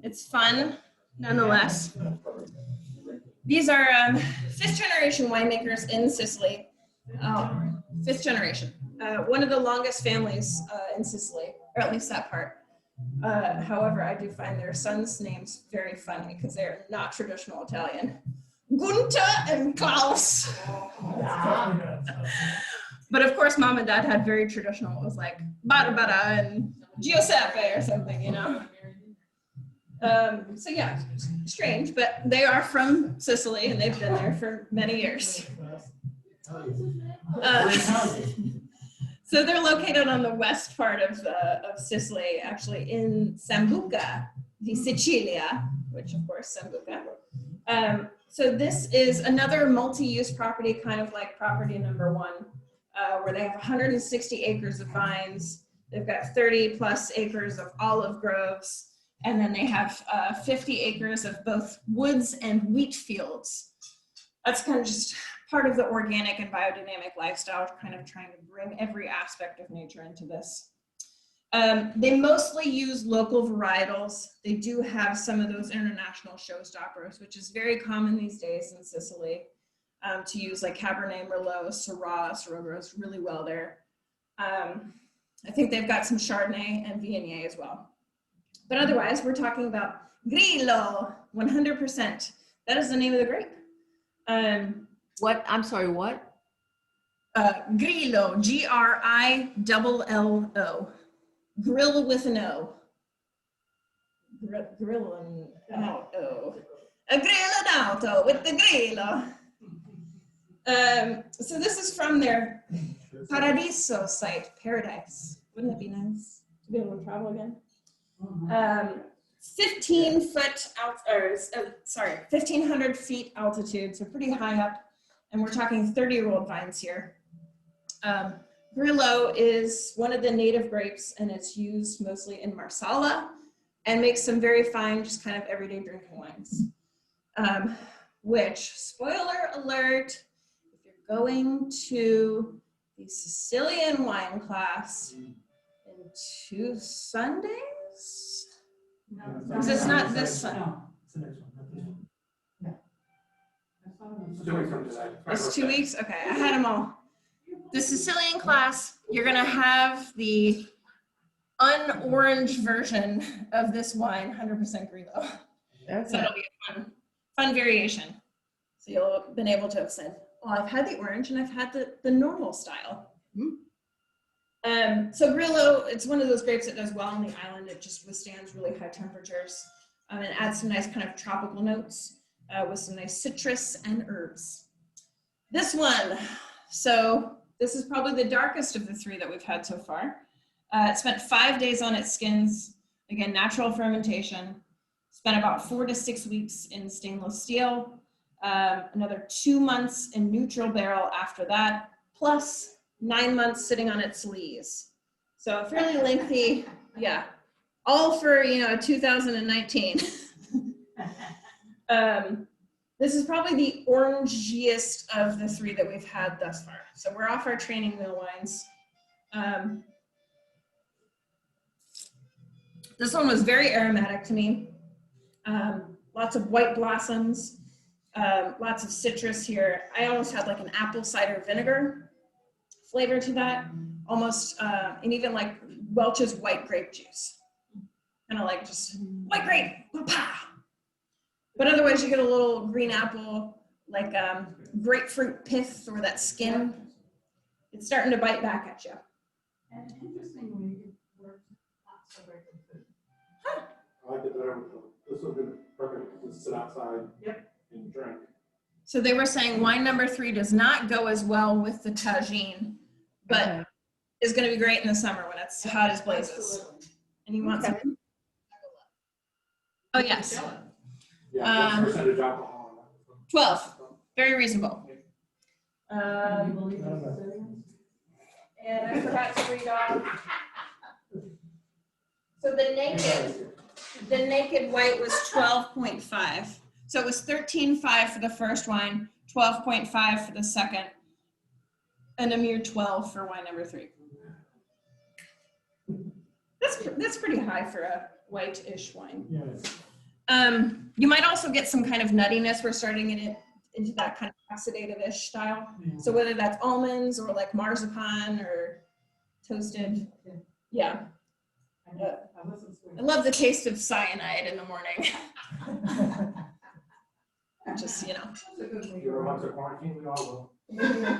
it's fun nonetheless. These are 5th generation winemakers in Sicily. 5th generation. One of the longest families in Sicily, or at least that part. However, I do find their sons' names very funny because they're not traditional Italian. Gunther and Klaus. But of course, mom and dad had very traditional. It was like Barbara and Giuseppe or something, you know. So yeah, strange, but they are from Sicily and they've been there for many years. So they're located on the west part of Sicily, actually in Sambuca di Sicilia, which of course Sambuca. So this is another multi-use property, kind of like property number one, where they have 160 acres of vines. They've got 30 plus acres of olive groves. And then they have 50 acres of both woods and wheat fields. That's kind of just part of the organic and biodynamic lifestyle, kind of trying to bring every aspect of nature into this. They mostly use local varietals. They do have some of those international showstoppers, which is very common these days in Sicily, to use like Cabernet Merlot, Syrah grows really well there. I think they've got some Chardonnay and Viognier as well. But otherwise, we're talking about Grillo, 100%. That is the name of the grape. What? I'm sorry, what? Grillo, Grillo. Grill with an O. Grill and auto. A grill and auto with the Grillo. So this is from their Paradiso site, Paradise. Wouldn't it be nice to be able to travel again? 1,500 feet altitude, so pretty high up, and we're talking 30-year-old vines here. Grillo is one of the native grapes, and it's used mostly in Marsala and makes some very fine, just kind of everyday drinking wines. Which, spoiler alert, if you're going to the Sicilian wine class in 2 Sundays, because it's not this Sunday. It's the next one, not this one. It's 2 weeks from today. It's 2 weeks? Okay, I had them all. The Sicilian class, you're gonna have the un-orange version of this wine, 100% Grillo. So it'll be a fun variation. So you'll have been able to have said, well, I've had the orange and I've had the normal style. So Grillo, it's one of those grapes that does well on the island. It just withstands really high temperatures and adds some nice kind of tropical notes with some nice citrus and herbs. This one, so this is probably the darkest of the 3 that we've had so far. It spent 5 days on its skins. Again, natural fermentation. Spent about 4 to 6 weeks in stainless steel. Another 2 months in neutral barrel after that, plus 9 months sitting on its lees. So fairly lengthy, yeah. All for, 2019. This is probably the orangiest of the 3 that we've had thus far. So we're off our training wheel wines. This one was very aromatic to me. Lots of white blossoms, lots of citrus here. I almost had like an apple cider vinegar flavor to that, almost, and even like Welch's white grape juice. Kind of like just white grape, pa. But otherwise you get a little green apple, like grapefruit pith or that skin. It's starting to bite back at you. And interestingly, it works not so very good food. I like it better with this would have been perfect to sit outside and drink. So they were saying wine number 3 does not go as well with the tagine, but is going to be great in the summer when it's hot as blazes. Absolutely. And you want some? Oh, yes. Yeah, what's percentage alcohol? 12. Very reasonable. Do you believe in Sicilians? And I forgot to read off. So the naked white was 12.5. So it was 13.5 for the first wine, 12.5 for the second, and a mere 12 for wine number 3. That's pretty high for a white-ish wine. Yes. You might also get some kind of nuttiness. We're starting it into that kind of oxidative-ish style. So whether that's almonds or like marzipan or toasted, yeah. I love the taste of cyanide in the morning. just, you know. That's a good way. You ever went to quarantine? We all will.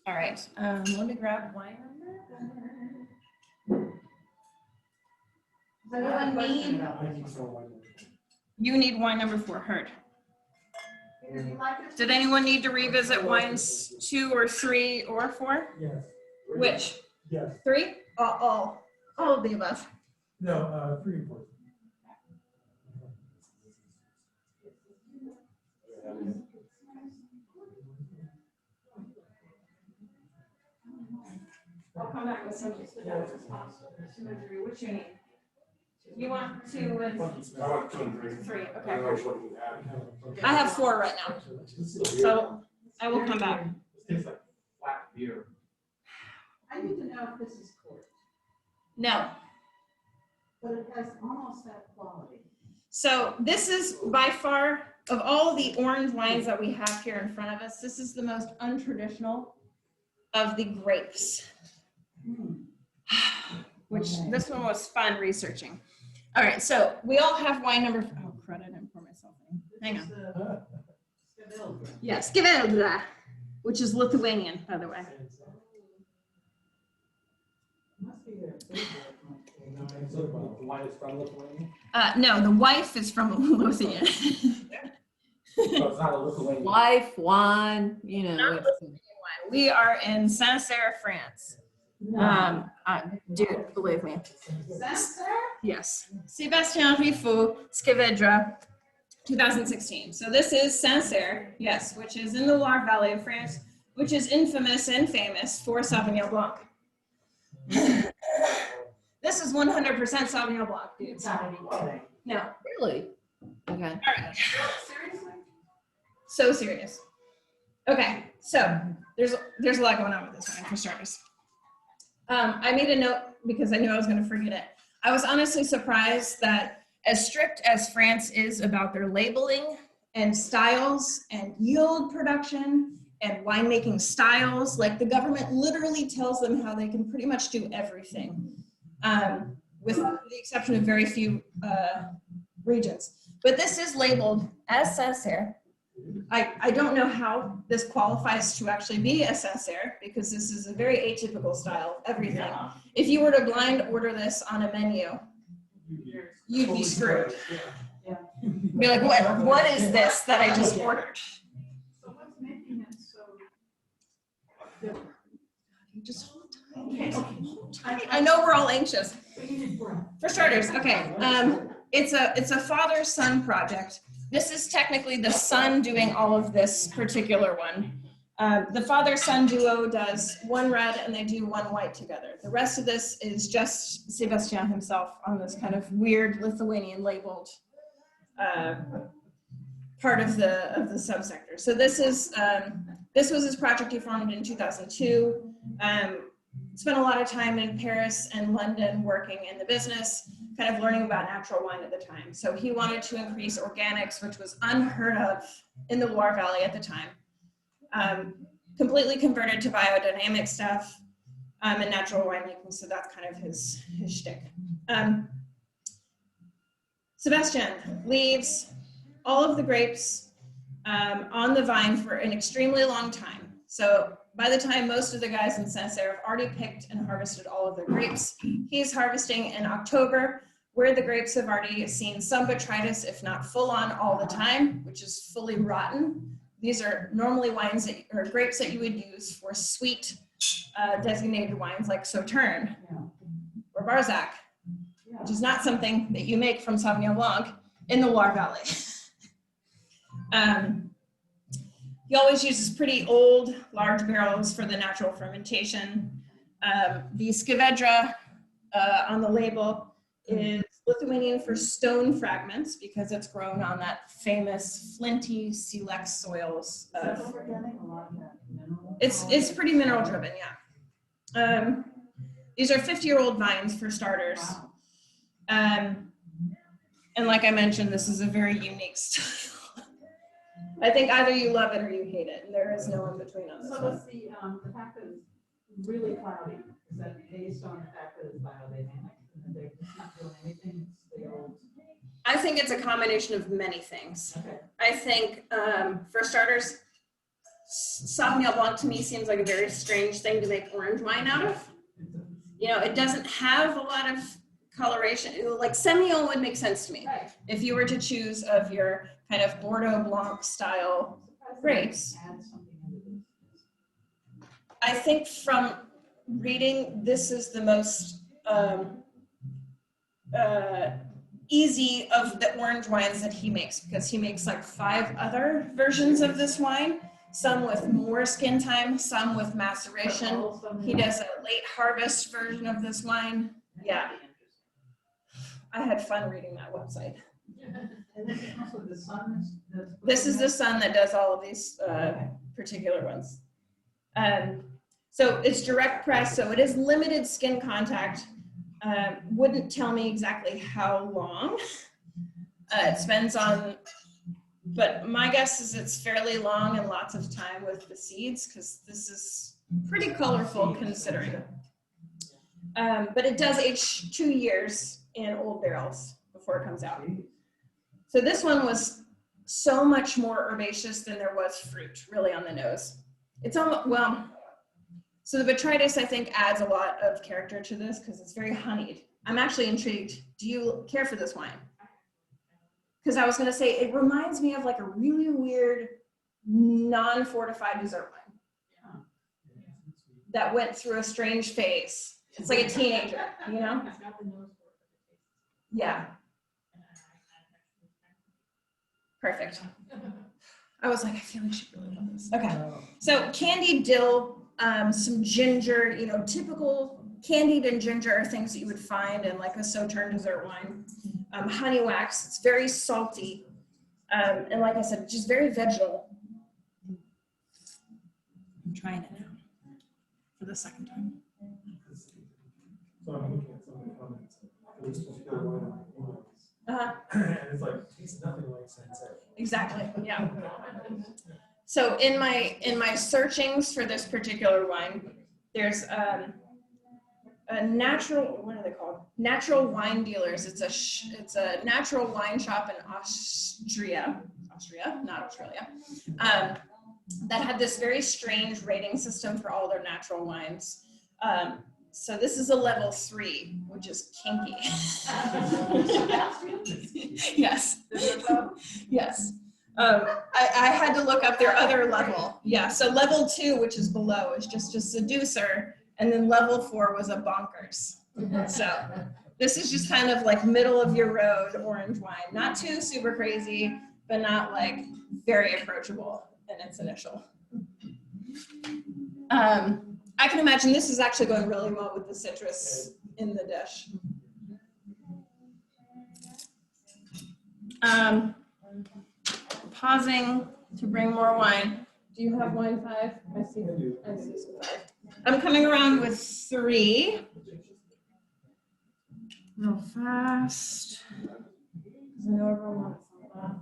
All right, let me grab wine number. Does anyone need, Thank you so much. you need wine number 4, heard. Did anyone need to revisit wines 2 or 3 or 4? Yes. Which? Yes. 3? All of the above. No, 3 and 4. I'll come back with some. Which you need? You want 2 and I want 2 and 3. 3, I okay. don't know what you have. I have 4 right now, so I will come back. It tastes like flat beer. I need to know if this is corked, No. but it has almost that quality. So this is by far, of all the orange wines that we have here in front of us, this is the most untraditional of the grapes. Which this one was fun researching. All right, so we all have wine number, oh crud, I didn't pour myself in. Hang on. Scavildra. Yes, Scavildra, which is Lithuanian, by the way. Must be their favorite. So the wine is from Lithuania? No, the wife is from Lithuania. So it's not a Lithuanian. Life, wine, you know. it's- We are in Sancerre, France. Dude, believe me. Yes. Sébastien Riffaut, Scavedra, 2016. So this is Sancerre, yes, which is in the Loire Valley of France, which is infamous and famous for Sauvignon Blanc. This is 100% Sauvignon Blanc, dudes. No. Really? Okay. All right. So serious. Okay, so there's a lot going on with this wine for starters. I made a note because I knew I was going to forget it. I was honestly surprised that as strict as France is about their labeling and styles and yield production and winemaking styles, like the government literally tells them how they can pretty much do everything, with the exception of very few regions. But this is labeled as Sancerre. I don't know how this qualifies to actually be a Sancerre because this is a very atypical style of everything. If you were to blind order this on a menu, you'd be screwed. Be like, what is this that I just ordered? So what's making it so different? You just hold tight. I know we're all anxious. For starters, okay, it's a father-son project. This is technically the son doing all of this particular one. The father-son duo does one red and they do one white together. The rest of this is just Sébastien himself on this kind of weird Lithuanian labeled part of the subsector. So this was his project he formed in 2002. Spent a lot of time in Paris and London working in the business, kind of learning about natural wine at the time. So he wanted to increase organics, which was unheard of in the Loire Valley at the time. Completely converted to biodynamic stuff and natural winemaking, so that's kind of his shtick. Sébastien leaves all of the grapes on the vine for an extremely long time. So by the time most of the guys in Sancerre have already picked and harvested all of their grapes, he's harvesting in October, where the grapes have already seen some botrytis, if not full on all the time, which is fully rotten. These are normally wines or grapes that you would use for sweet designated wines like Sauterne or Barsac, which is not something that you make from Sauvignon Blanc in the Loire Valley. He always uses pretty old, large barrels for the natural fermentation. The Scavedra on the label is Lithuanian for stone fragments because it's grown on that famous flinty silex soils. It's pretty mineral driven, yeah. These are 50-year-old vines for starters. And like I mentioned, this is a very unique style. I think either you love it or you hate it, and there is no in between on this So one. does the fact that it's really cloudy, is that based on the fact that it's biodynamic? And they're just not doing anything, it's the old I think it's a combination of many things. Okay. I think, for starters, Sauvignon Blanc to me seems like a very strange thing to make orange wine out of. You know, it doesn't have a lot of coloration. Like Semillon would make sense to me. Right. If you were to choose of your kind of Bordeaux Blanc style grapes. Add something into this. I think from reading, this is the most easy of the orange wines that he makes, because he makes like 5 other versions of this wine, some with more skin time, some with maceration. He does a late harvest version of this wine. Yeah, I had fun reading that website. And then also the sun. This is the son that does all of these particular ones. So it's direct press, so it is limited skin contact. Wouldn't tell me exactly how long. It depends on, but my guess is it's fairly long and lots of time with the seeds, because this is pretty colorful considering. But it does age 2 years in old barrels before it comes out. So this one was so much more herbaceous than there was fruit, really, on the nose. It's almost, well, so the botrytis, I think, adds a lot of character to this because it's very honeyed. I'm actually intrigued. Do you care for this wine? Because I was going to say, it reminds me of like a really weird, non-fortified dessert wine that went through a strange phase. It's like a teenager, you know? Yeah. Perfect. I was like, I feel like she really love this. Okay. So candied dill, some ginger, you know, typical candied and ginger are things that you would find in like a Sauterne dessert wine. Honey wax, it's very salty. And like I said, just very vegetal. I'm trying it now for the second time. So I'm looking at some of the comments. For this particular wine, Uh-huh. and it's like, tastes nothing like Sancerre. Exactly, yeah. So in my searchings for this particular wine, there's a natural, what are they called? Natural wine dealers. It's a natural wine shop in Austria, not Australia, that had this very strange rating system for all their natural wines. So this is a level 3, which is kinky. Yes. Yes. I had to look up their other level. Yeah. So level 2, which is below, is just a seducer, and then level 4 was a bonkers. So this is just kind of like middle of your road orange wine. Not too super crazy, but not like very approachable in its initial. I can imagine this is actually going really well with the citrus in the dish. Pausing to bring more wine. Do you have wine 5? I see some 5. I'm coming around with 3. Real fast. Because I know everyone wants that.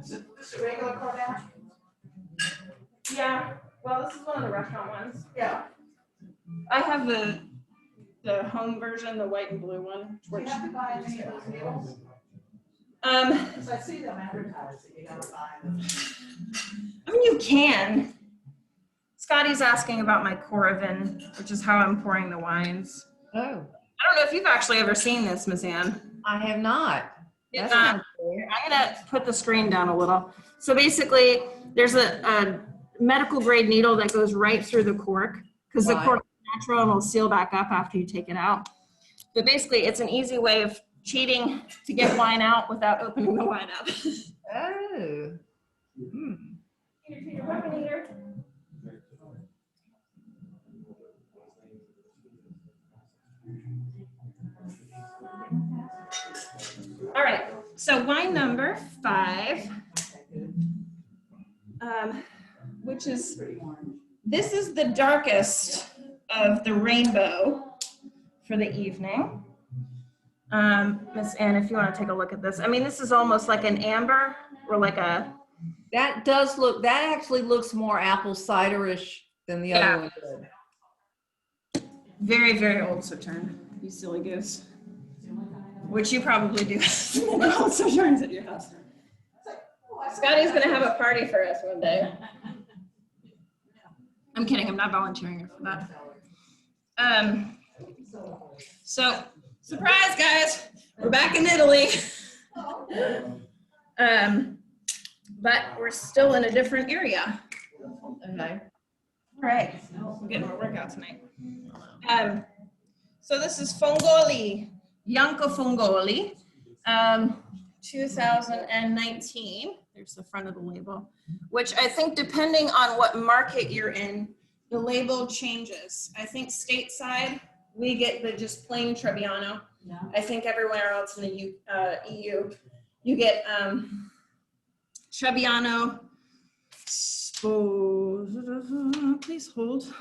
Is it regular Cognac? Yeah, well, this is one of the restaurant ones. Yeah. I have the home version, the white and blue one. Do you have to buy any of those needles? Because I see them advertised that you gotta buy them. I mean, you can. Scotty's asking about my Coravin, which is how I'm pouring the wines. Oh, I don't know if you've actually ever seen this, Miss Ann. I have not. That I'm sounds cool. gonna put the screen down a little. So basically, there's a medical grade needle that goes right through the cork, because the Right. cork is natural and will seal back up after you take it out. But basically, it's an easy way of cheating to get wine out without opening the wine up. Oh. Hmm. Your weapon eater. All right, so wine number 5. is, Pretty orange. this is the darkest of the rainbow for the evening. Miss Ann, if you want to take a look at this. I mean, this is almost like an amber or like a, That does look, that actually looks more apple cider-ish than the Yeah. other one did. very, very old Sauterne, you silly goose. Which you probably do. Old Sauternes at your house. Scotty's gonna have a party for us one day. I'm kidding, I'm not volunteering her for that. So, surprise guys, we're back in Italy. But we're still in a different area. Okay. All right, we're getting our workout tonight. So this is Fongoli, Bianco Fongoli, 2019. There's the front of the label, which I think depending on what market you're in, the label changes. I think stateside, we get the just plain Trebbiano. Yeah. I think everywhere else in the EU, you get Trebbiano, please hold,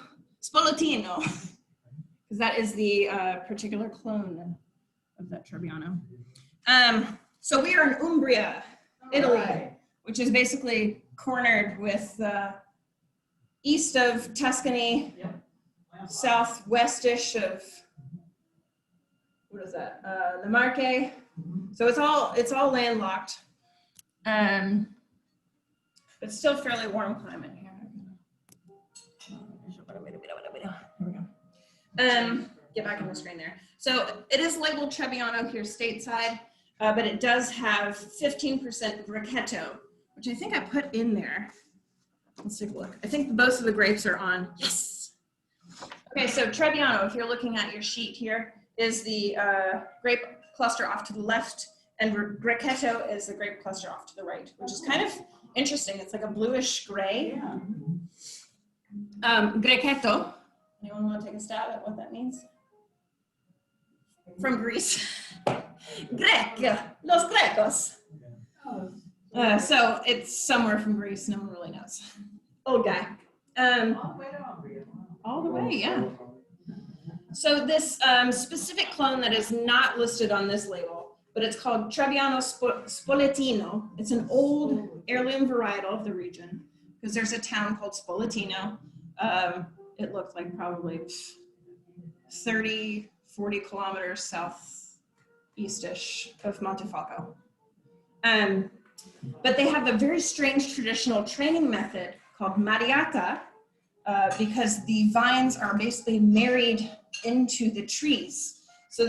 Spoletino, because that is the particular clone of that Trebbiano. So we are in Umbria, Italy, which is basically cornered with east of Tuscany, southwestish of, what is that, the Marche. So it's all landlocked, but still fairly warm climate here. Here we go. Get back on the screen there. So it is labeled Trebbiano here stateside, but it does have 15% Grechetto, which I think I put in there. Let's take a look. I think most of the grapes are on. Yes. Okay, so Trebbiano, if you're looking at your sheet here, is the grape cluster off to the left, and Grechetto is the grape cluster off to the right, which is kind of interesting. It's like a bluish gray. Grechetto. Anyone want to take a stab at what that means? From Greece. Grec, los Grecos. So it's somewhere from Greece, no one really knows. Old guy. All the way, yeah. So this specific clone that is not listed on this label, but it's called Trebianos Politino. It's an old heirloom varietal of the region, because there's a town called Spoletino. It looked like probably 30, 40 kilometers southeast-ish of Montefalco. But they have a very strange traditional training method called mariata, because the vines are basically married into the trees. So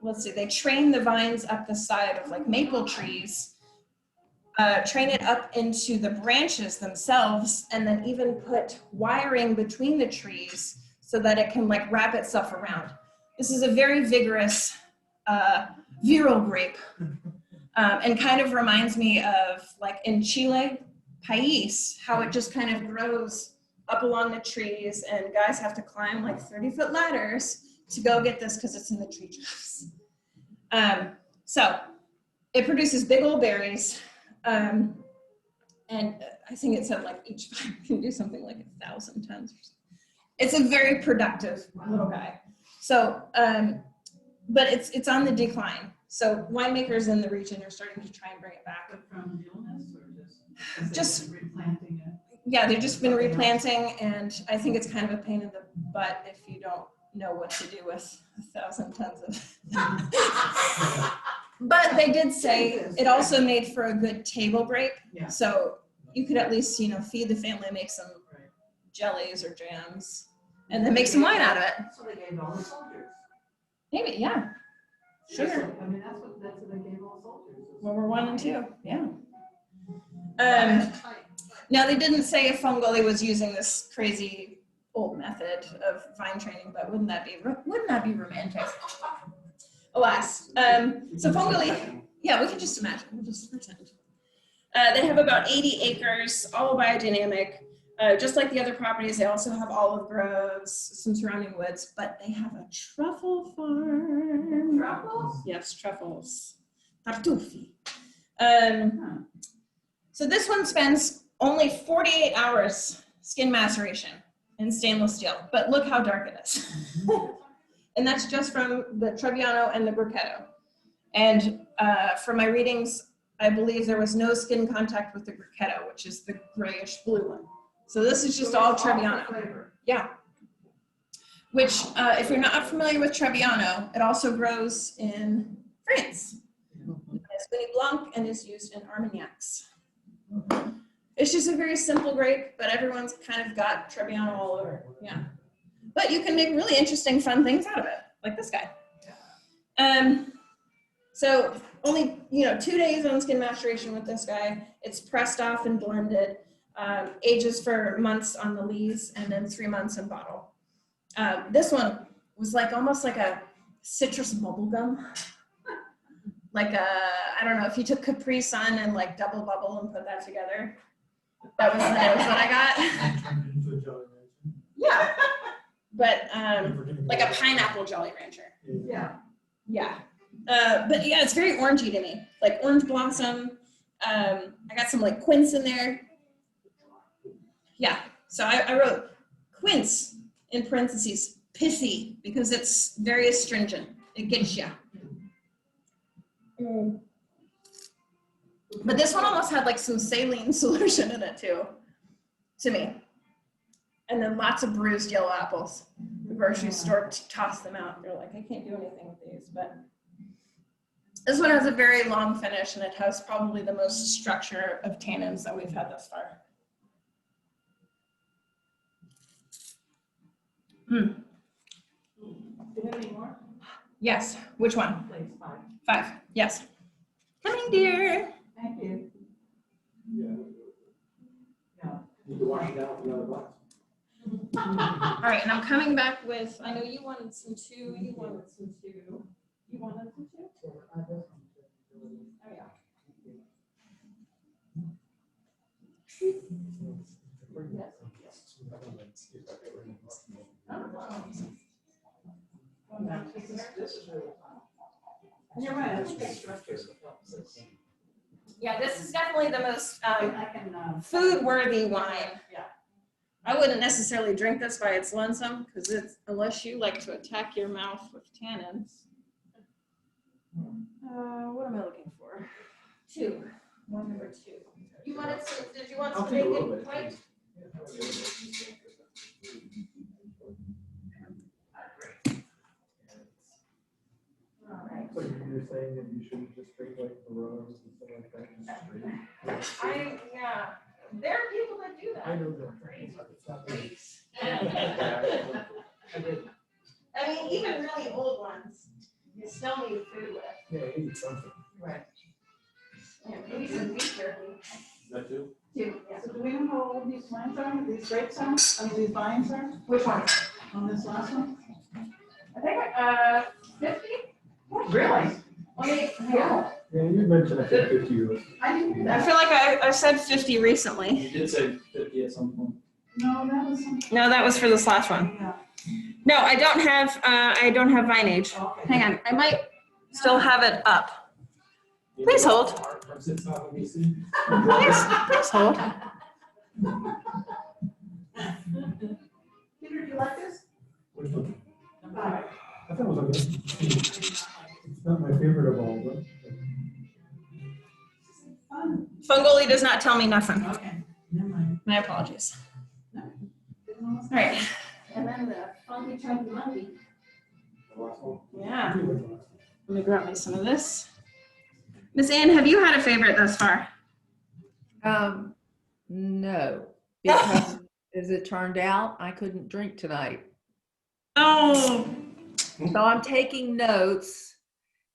let's see, they train the vines up the side of like maple trees, train it up into the branches themselves, and then even put wiring between the trees so that it can like wrap itself around. This is a very vigorous, virile grape, and kind of reminds me of like in Chile, Pais, how it just kind of grows up along the trees, and guys have to climb like 30-foot ladders to go get this because it's in the tree trunks. So it produces big old berries, and I think it said like each vine can do something like 1,000 tons. It's a very productive little guy. So, but it's on the decline. So winemakers in the region are starting to try and bring it back. From illness or Just replanting it? Yeah, they've just been replanting, and I think it's kind of a pain in the butt if you don't know what to do with 1,000 tons of. But they did say it also made for a good table grape. Yeah. So you could at least, feed the family, make some jellies or jams, and then make some wine out of it. So they gave all the soldiers. Maybe, yeah. Sure. I mean, that's what they gave all the soldiers. World War I and II, yeah. Now they didn't say if Fongoli was using this crazy old method of vine training, but wouldn't that be romantic? Alas. So Fongoli, yeah, we can just imagine. We'll just pretend. They have about 80 acres, all biodynamic. Just like the other properties, they also have olive groves, some surrounding woods, but they have a truffle farm. Truffles? Yes, truffles. Tartufi. So this one spends only 48 hours skin maceration in stainless steel, but look how dark it is. And that's just from the Trebiano and the Grucchetto. And for my readings, I believe there was no skin contact with the Grucchetto, which is the grayish blue one. So this is just all Trebiano. Yeah. Which, if you're not familiar with Trebiano, it also grows in France. It's Sauvignon Blanc and is used in Armagnacs. It's just a very simple grape, but everyone's kind of got Trebiano all over. Yeah. But you can make really interesting, fun things out of it, like this guy. So only 2 days on skin maturation with this guy. It's pressed off and blended. Ages for months on the lees and then 3 months in bottle. This one was almost like a citrus bubble gum. I don't know, if you took Capri Sun and double bubble and put that together. That was what I got. Yeah. But like a pineapple Jolly Rancher. Yeah. Yeah. But yeah, it's very orangey to me. Like orange blossom. I got some quince in there. Yeah. So I wrote quince in parentheses, pithy, because it's very astringent. It gets you. But this one almost had some saline solution in it too, to me. And then lots of bruised yellow apples. The grocery store tossed them out. They're like, I can't do anything with these. But this one has a very long finish, and it has probably the most structure of tannins that we've had thus far. Do you have any more? Yes. Which one? Please, 5. 5. Yes. Coming, dear. Thank you. Yeah. Yeah. Need to wash it out with another glass. All right, and I'm coming back with, I know you wanted some too. You wanted some too. You wanted some too? Oh, yeah. This is really fun. And you're right, I think it's structure that helps us. Yeah, this is definitely the most I can, food-worthy wine. Yeah. I wouldn't necessarily drink this by its lonesome, because it's, unless you like to attack your mouth with tannins. What am I looking for? 2. One number 2. You wanted some, did you want I'll some take a little bacon bit. white? All right. So you're saying that you shouldn't just drink the rose and stuff like that, just straight? Yeah, there are people that do that. I know that. It's not me. I mean, even really old ones, you still need food with. Yeah, eat something. right. Yeah, maybe some beef jerky. That too? Too, yeah. So do we know how old these wines are, these grapes are, these vines are, Which one? on this last one? I think, 50? Really? Wait, yeah. Yeah, you mentioned I think 50 euros. I didn't, I feel like I said 50 recently. You did say 50 at some point. no, that was something. No, that was for this last one. Yeah. No, I don't have vine age. Okay. Hang on, I might still have it up. Please hold. Please Please hold. Peter, do you like this? Which one? Five. I thought it was okay. It's not my favorite of all, but. Fun. Fungoli does not tell me nothing. Okay, never mind. My apologies. No. All right. And then the funky chunky monkey. The last one? Yeah. Which one was the last one? Let me grab me some of this. Miss Ann, have you had a favorite thus far? No, because as it turned out, I couldn't drink tonight. Oh, So I'm taking notes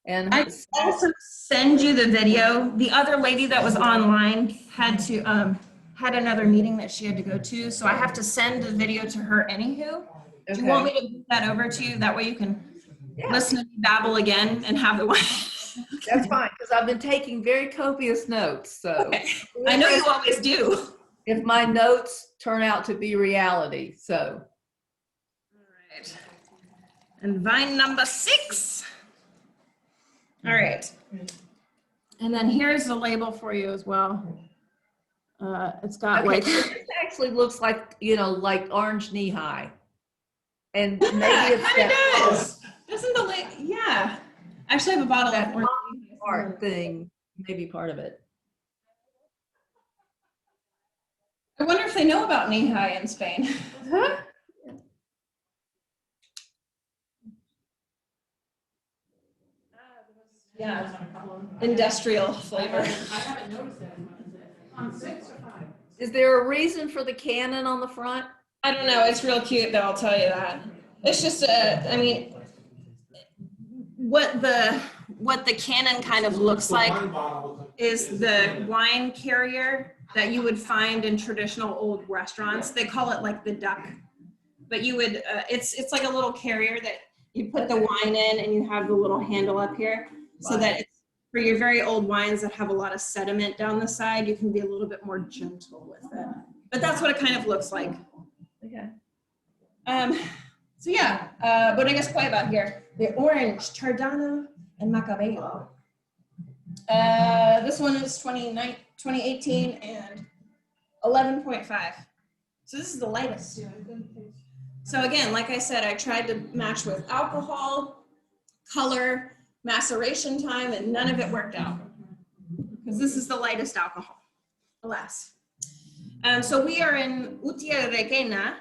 and I also send you the video. The other lady that was online had to had another meeting that she had to go to, so I have to send the video to her anywho. Do you want me to put that over to you? That way you can listen to me babble again and have the one. That's fine, because I've been taking very copious notes, so. Okay. I know you always do. If my notes turn out to be reality, so. All right. And vine number 6. All right. And then here's the label for you as well. It's got Okay, like, so this actually looks like, like orange knee high. And maybe yeah, it it's kind of that does. Doesn't the yeah. I actually have a bottle That of orange art thing, maybe part of it. I wonder if they know about knee high in Spain. Yeah, industrial flavor. I haven't noticed that on 6 or 5. Is there a reason for the cannon on the front? I don't know. It's real cute, though. I'll tell you that. It's just I mean, what the cannon kind of looks like is the wine carrier that you would find in traditional old restaurants. They call it like the duck, but you would it's like a little carrier that you put the wine in, and you have the little handle up here, so that it's for your very old wines that have a lot of sediment down the side. You can be a little bit more gentle with it, but that's what it kind of looks like. Okay. So yeah, Bodegas Cueva here. The orange, Tardana, and Macabeo. This one is 2018 and 11.5. So this is the lightest. So again, like I said, I tried to match with alcohol, color, maceration time, and none of it worked out. Because this is the lightest alcohol, alas. So we are in Utia Requena,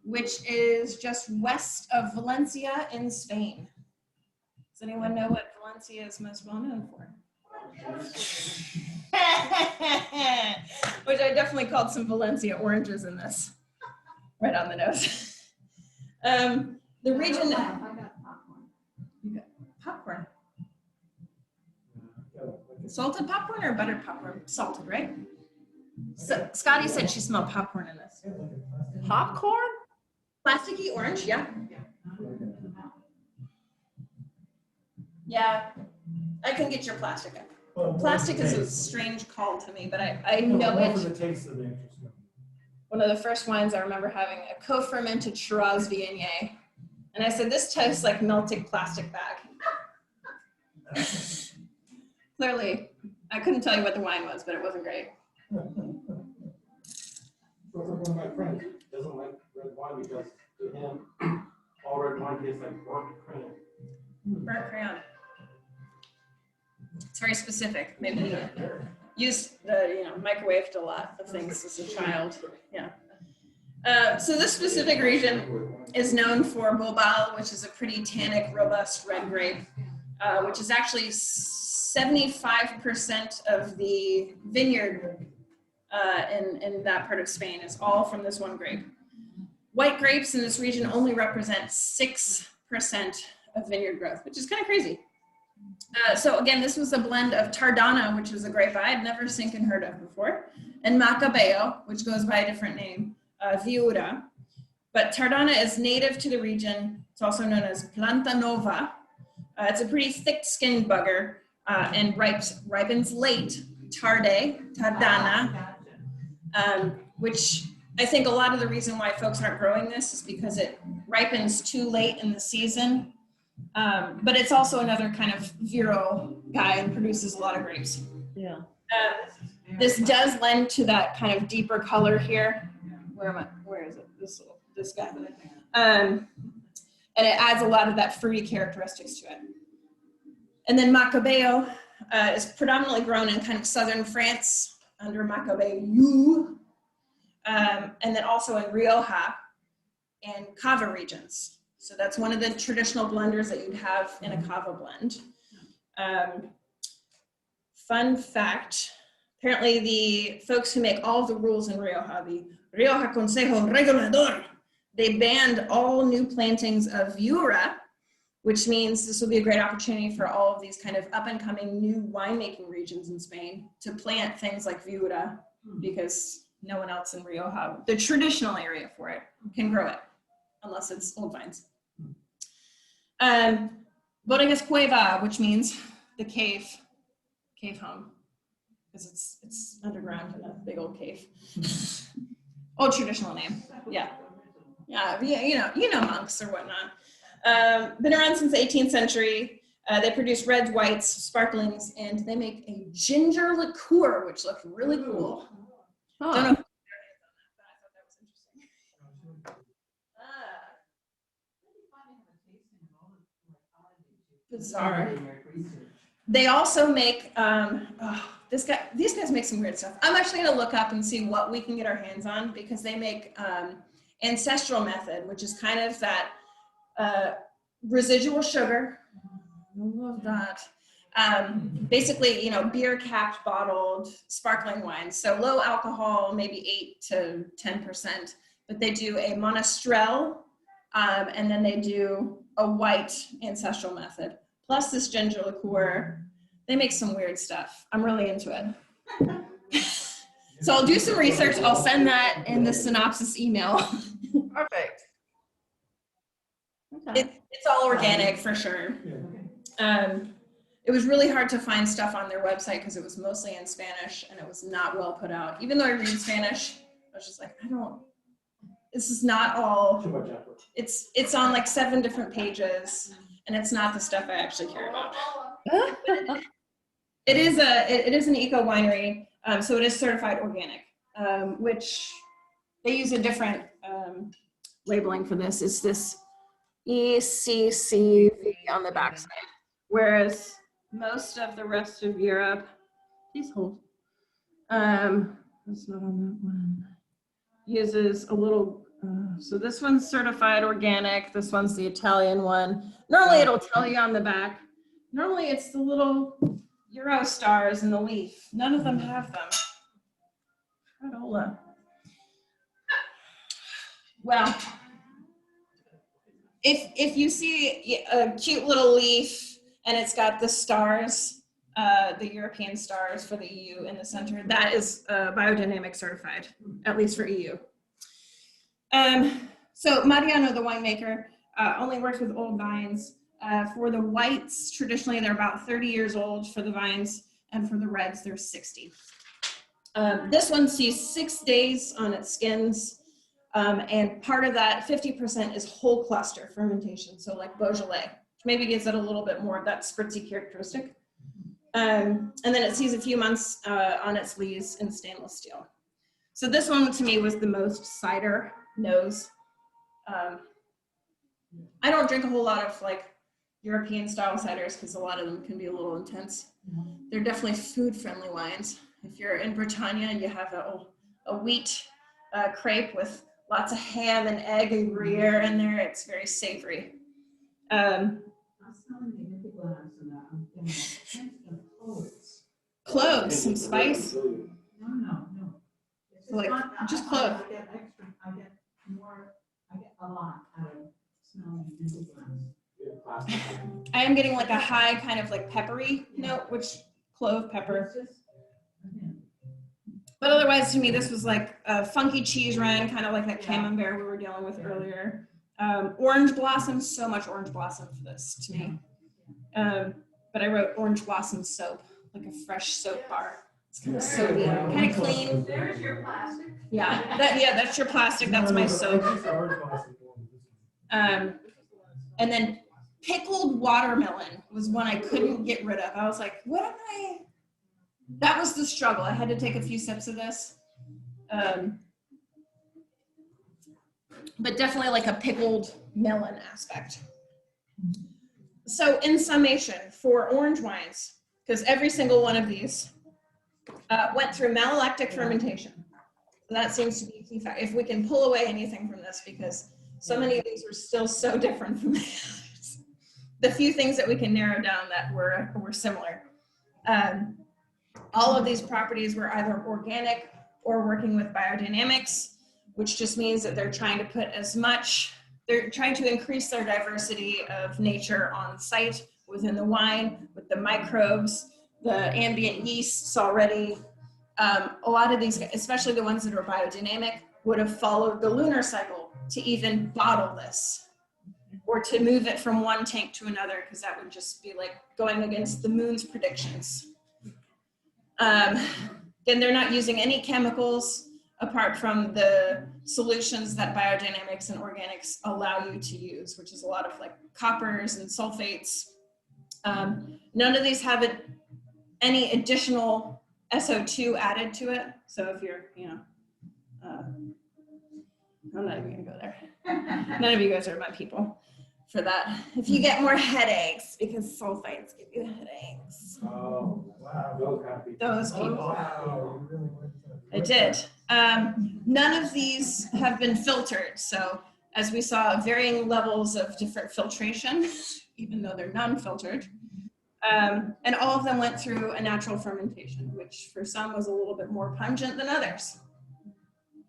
which is just west of Valencia in Spain. Does anyone know what Valencia is most well known for? Which I definitely called some Valencia oranges in this. Right on the nose. The region. I got popcorn. You got popcorn. Salted popcorn or buttered popcorn? Salted, right? So Scotty said she smelled popcorn in this. Popcorn? Plasticky orange, yeah. Yeah, I can get your plastic. Plastic is a strange call to me, but I know it. The taste of the interesting. One of the first wines I remember having, a co-fermented Shiraz Viognier. And I said, this tastes like melting plastic bag. Clearly, I couldn't tell you what the wine was, but it wasn't great. One of my friends doesn't like red wine because to him, all red wine tastes like burnt crayon. Burnt crayon. It's very specific. Maybe used microwaved a lot of things as a child. Yeah. So this specific region is known for Bobal, which is a pretty tannic, robust red grape, which is actually 75% of the vineyard in that part of Spain is all from this one grape. White grapes in this region only represent 6% of vineyard growth, which is kind of crazy. So again, this was a blend of Tardana, which is a grape I had never seen and heard of before, and Macabeo, which goes by a different name, Viura. But Tardana is native to the region. It's also known as Planta Nova. It's a pretty thick-skinned bugger and ripens late, Tardana, which I think a lot of the reason why folks aren't growing this is because it ripens too late in the season. But it's also another kind of virile guy and produces a lot of grapes. Yeah. This does lend to that kind of deeper color here. Where is it? This guy. And it adds a lot of that fruity characteristics to it. And then Macabeo is predominantly grown in kind of southern France under Macabeo, and then also in Rioja and Cava regions. So that's one of the traditional blenders that you'd have in a Cava blend. Fun fact, apparently the folks who make all of the rules in Rioja, the Rioja Consejo Regulador, they banned all new plantings of Viura, which means this will be a great opportunity for all of these kind of up and coming new winemaking regions in Spain to plant things like Viura, because no one else in Rioja, the traditional area for it, can grow it, unless it's old vines. Bodegas Cueva, which means the cave home, because it's underground in a big old cave. Old traditional name, yeah, you know monks or whatnot. Been around since the 18th century. They produce reds, whites, sparklings, and they make a ginger liqueur, which looks really cool. Don't know Huh. if but I thought that was interesting. Bizarre. They also make these guys make some weird stuff. I'm actually gonna look up and see what we can get our hands on, because they make ancestral method, which is kind of that residual sugar. I love that. Basically, beer capped bottled sparkling wines. So low alcohol, maybe 8 to 10%, but they do a monastrell, and then they do a white ancestral method, plus this ginger liqueur. They make some weird stuff. I'm really into it. So I'll do some research. I'll send that in the synopsis email. Perfect. Okay. It's all organic for sure. It was really hard to find stuff on their website because it was mostly in Spanish and it was not well put out. Even though I read Spanish, I was just like, this is not all, Too much effort. it's on like 7 different pages, and it's not the stuff I actually care about. It is an eco winery, so it is certified organic, which they use a different labeling for this. It's this ECCV on the backside, whereas most of the rest of Europe, please hold. That's not on that one. Uses a little. So this one's certified organic. This one's the Italian one. Normally it'll tell you on the back. Normally it's the little Euro stars in the leaf. None of them have them. Cradola. Well, if you see a cute little leaf and it's got the stars, the European stars for the EU in the center, that is biodynamic certified, at least for EU. So Mariano, the winemaker, only works with old vines. For the whites, traditionally they're about 30 years old for the vines, and for the reds, they're 60. This one sees 6 days on its skins, and part of that, 50% is whole cluster fermentation, so like Beaujolais, which maybe gives it a little bit more of that spritzy characteristic. And then it sees a few months on its lees in stainless steel. So this one to me was the most cider nose. I don't drink a whole lot of like European style ciders because a lot of them can be a little intense. They're definitely food friendly wines. If you're in Bretagne, you have a wheat crepe with lots of ham and egg and Gruyere in there. It's very savory. Cloves, some spice. No. So like just clove. I get a lot out of smelling empty glass. I am getting like a high kind of like peppery note, which clove pepper. But otherwise to me, this was like a funky cheese rind, kind of like that camembert we were dealing with earlier. Orange blossom, so much orange blossom for this to me. But I wrote orange blossom soap, like a fresh soap bar. It's kind of soapy, kind of clean. There's your plastic. Yeah, that's your plastic, that's my soap. And then pickled watermelon was one I couldn't get rid of. I was like, that was the struggle. I had to take a few sips of this. But definitely like a pickled melon aspect. So in summation, for orange wines, because every single one of these went through malolactic fermentation. So that seems to be a key factor. If we can pull away anything from this, because so many of these were still so different from the others. The few things that we can narrow down that were similar. All of these properties were either organic or working with biodynamics, which just means that they're trying to increase their diversity of nature on site within the wine, with the microbes, the ambient yeasts already. A lot of these, especially the ones that are biodynamic, would have followed the lunar cycle to even bottle this, or to move it from one tank to another, because that would just be like going against the moon's predictions. Again, they're not using any chemicals apart from the solutions that biodynamics and organics allow you to use, which is a lot of like coppers and sulfates. None of these have any additional SO2 added to it. So if you're, I'm not even gonna go there. None of you guys are my people for that. If you get more headaches, because sulfites give you headaches. Oh, wow, those happy. Those people. Wow, you really went to I did. None of these have been filtered. So as we saw, varying levels of different filtration, even though they're non-filtered. And all of them went through a natural fermentation, which for some was a little bit more pungent than others.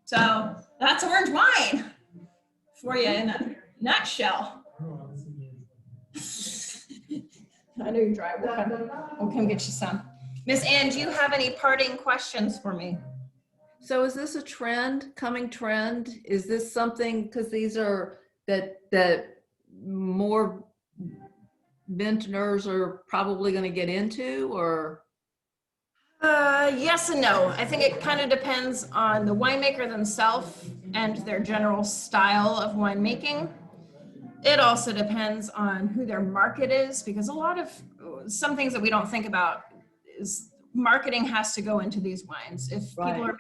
So that's orange wine for you in a nutshell. I know you're dry. We'll come get you some. Miss Ann, do you have any parting questions for me? So is this a coming trend? Is this something, because these are that more vintners are probably going to get into, or? Yes and no. I think it kind of depends on the winemaker themselves and their general style of winemaking. It also depends on who their market is, because some things that we don't think about is marketing has to go into these wines. If people are making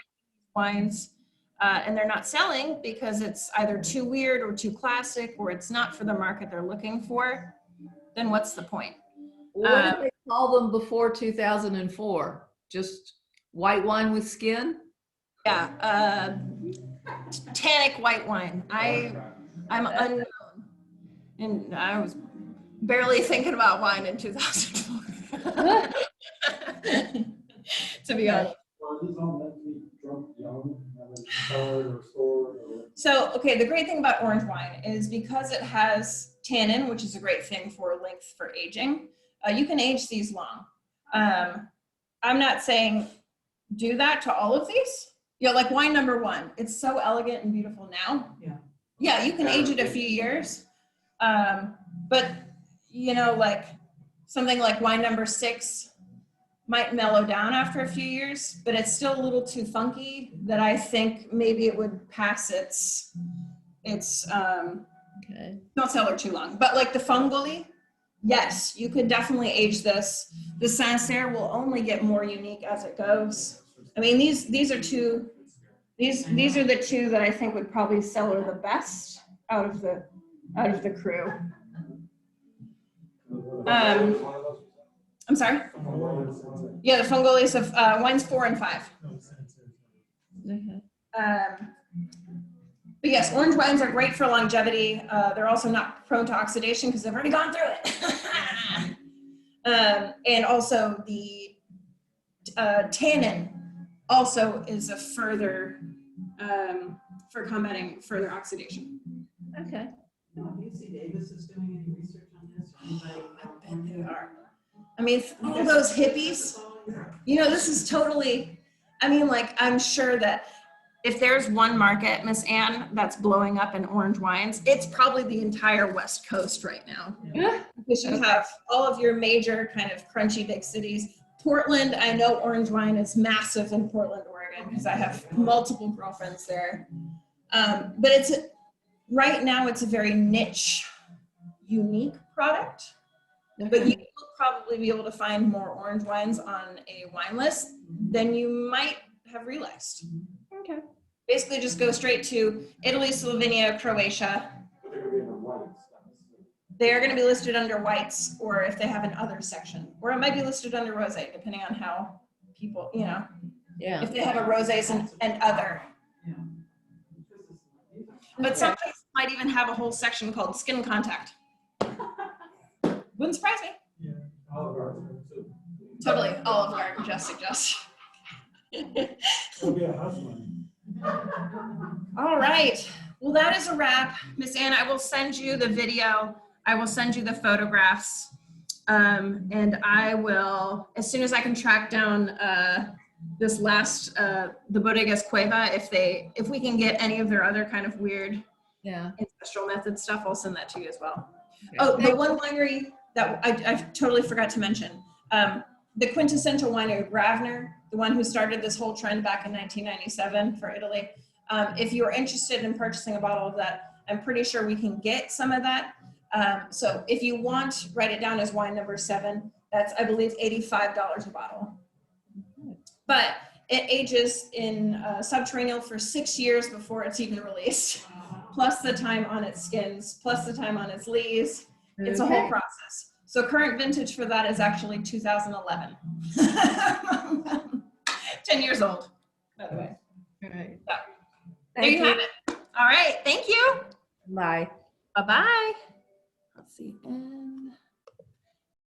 wines and they're not selling because it's either too weird or too classic, or it's not for the market they're looking for, then what's the point? What did they call them before 2004? Just white wine with skin? Yeah, tannic white wine. I'm unknown, and I was barely thinking about wine in 2004. To be honest. Are these all meant to be drunk young, colored or stored? So, okay, the great thing about orange wine is because it has tannin, which is a great thing for length for aging, you can age these long. I'm not saying do that to all of these. You know, like wine number 1, it's so elegant and beautiful now. Yeah, you can age it a few years. But, you know, like something like wine number 6 might mellow down after a few years, but it's still a little too funky that I think maybe it would pass its don't sell her too long. But like the Fungoli, yes, you could definitely age this. The Sancerre will only get more unique as it goes. I mean, these are the two that I think would probably sell her the best out of the crew. I'm sorry? Yeah, the Fungolis of wines 4 and 5. But yes, orange wines are great for longevity. They're also not prone to oxidation because they've already gone through it. And also the tannin also is a further, for combating further oxidation. Okay. UC Davis is doing any research on this? Or anybody? I bet they are. I mean, all those hippies, you know, this is totally, I mean, like, I'm sure that if there's one market, Miss Ann, that's blowing up in orange wines, it's probably the entire West Coast right now. Because you have all of your major kind of crunchy big cities. Portland, I know orange wine is massive in Portland, Oregon, because I have multiple girlfriends there. But right now it's a very niche, unique product. But you will probably be able to find more orange wines on a wine list than you might have realized. Okay. Basically just go straight to Italy, Slovenia, Croatia. They are going to be listed under whites, or if they have an other section, or it might be listed under rosé, depending on how people, you know, if they have a rosés and other. But some places might even have a whole section called skin contact. Wouldn't surprise me. Yeah, Olive Garden too. Totally, Olive Garden, just suggest. It'll be a hustling. All right. Well, that is a wrap. Miss Ann, I will send you the video. I will send you the photographs. And I will, as soon as I can track down this last, the Bodegas Cueva, if we can get any of their other kind of weird ancestral method stuff, I'll send that to you as well. Okay. Oh, the one winery that I totally forgot to mention, the quintessential winery, Gravner, the one who started this whole trend back in 1997 for Italy. If you're interested in purchasing a bottle of that, I'm pretty sure we can get some of that. So if you want, write it down as wine number 7. That's, I believe, $85 a bottle. But it ages in subterranean for 6 years before it's even released, plus the time on its skins, plus the time on its lees. It's a whole Okay. process. So current vintage for that is actually 2011. 10 years old, by the way. All right. So, there Thank you have it. All right, thank you. Bye. Bye-bye. Let's see, and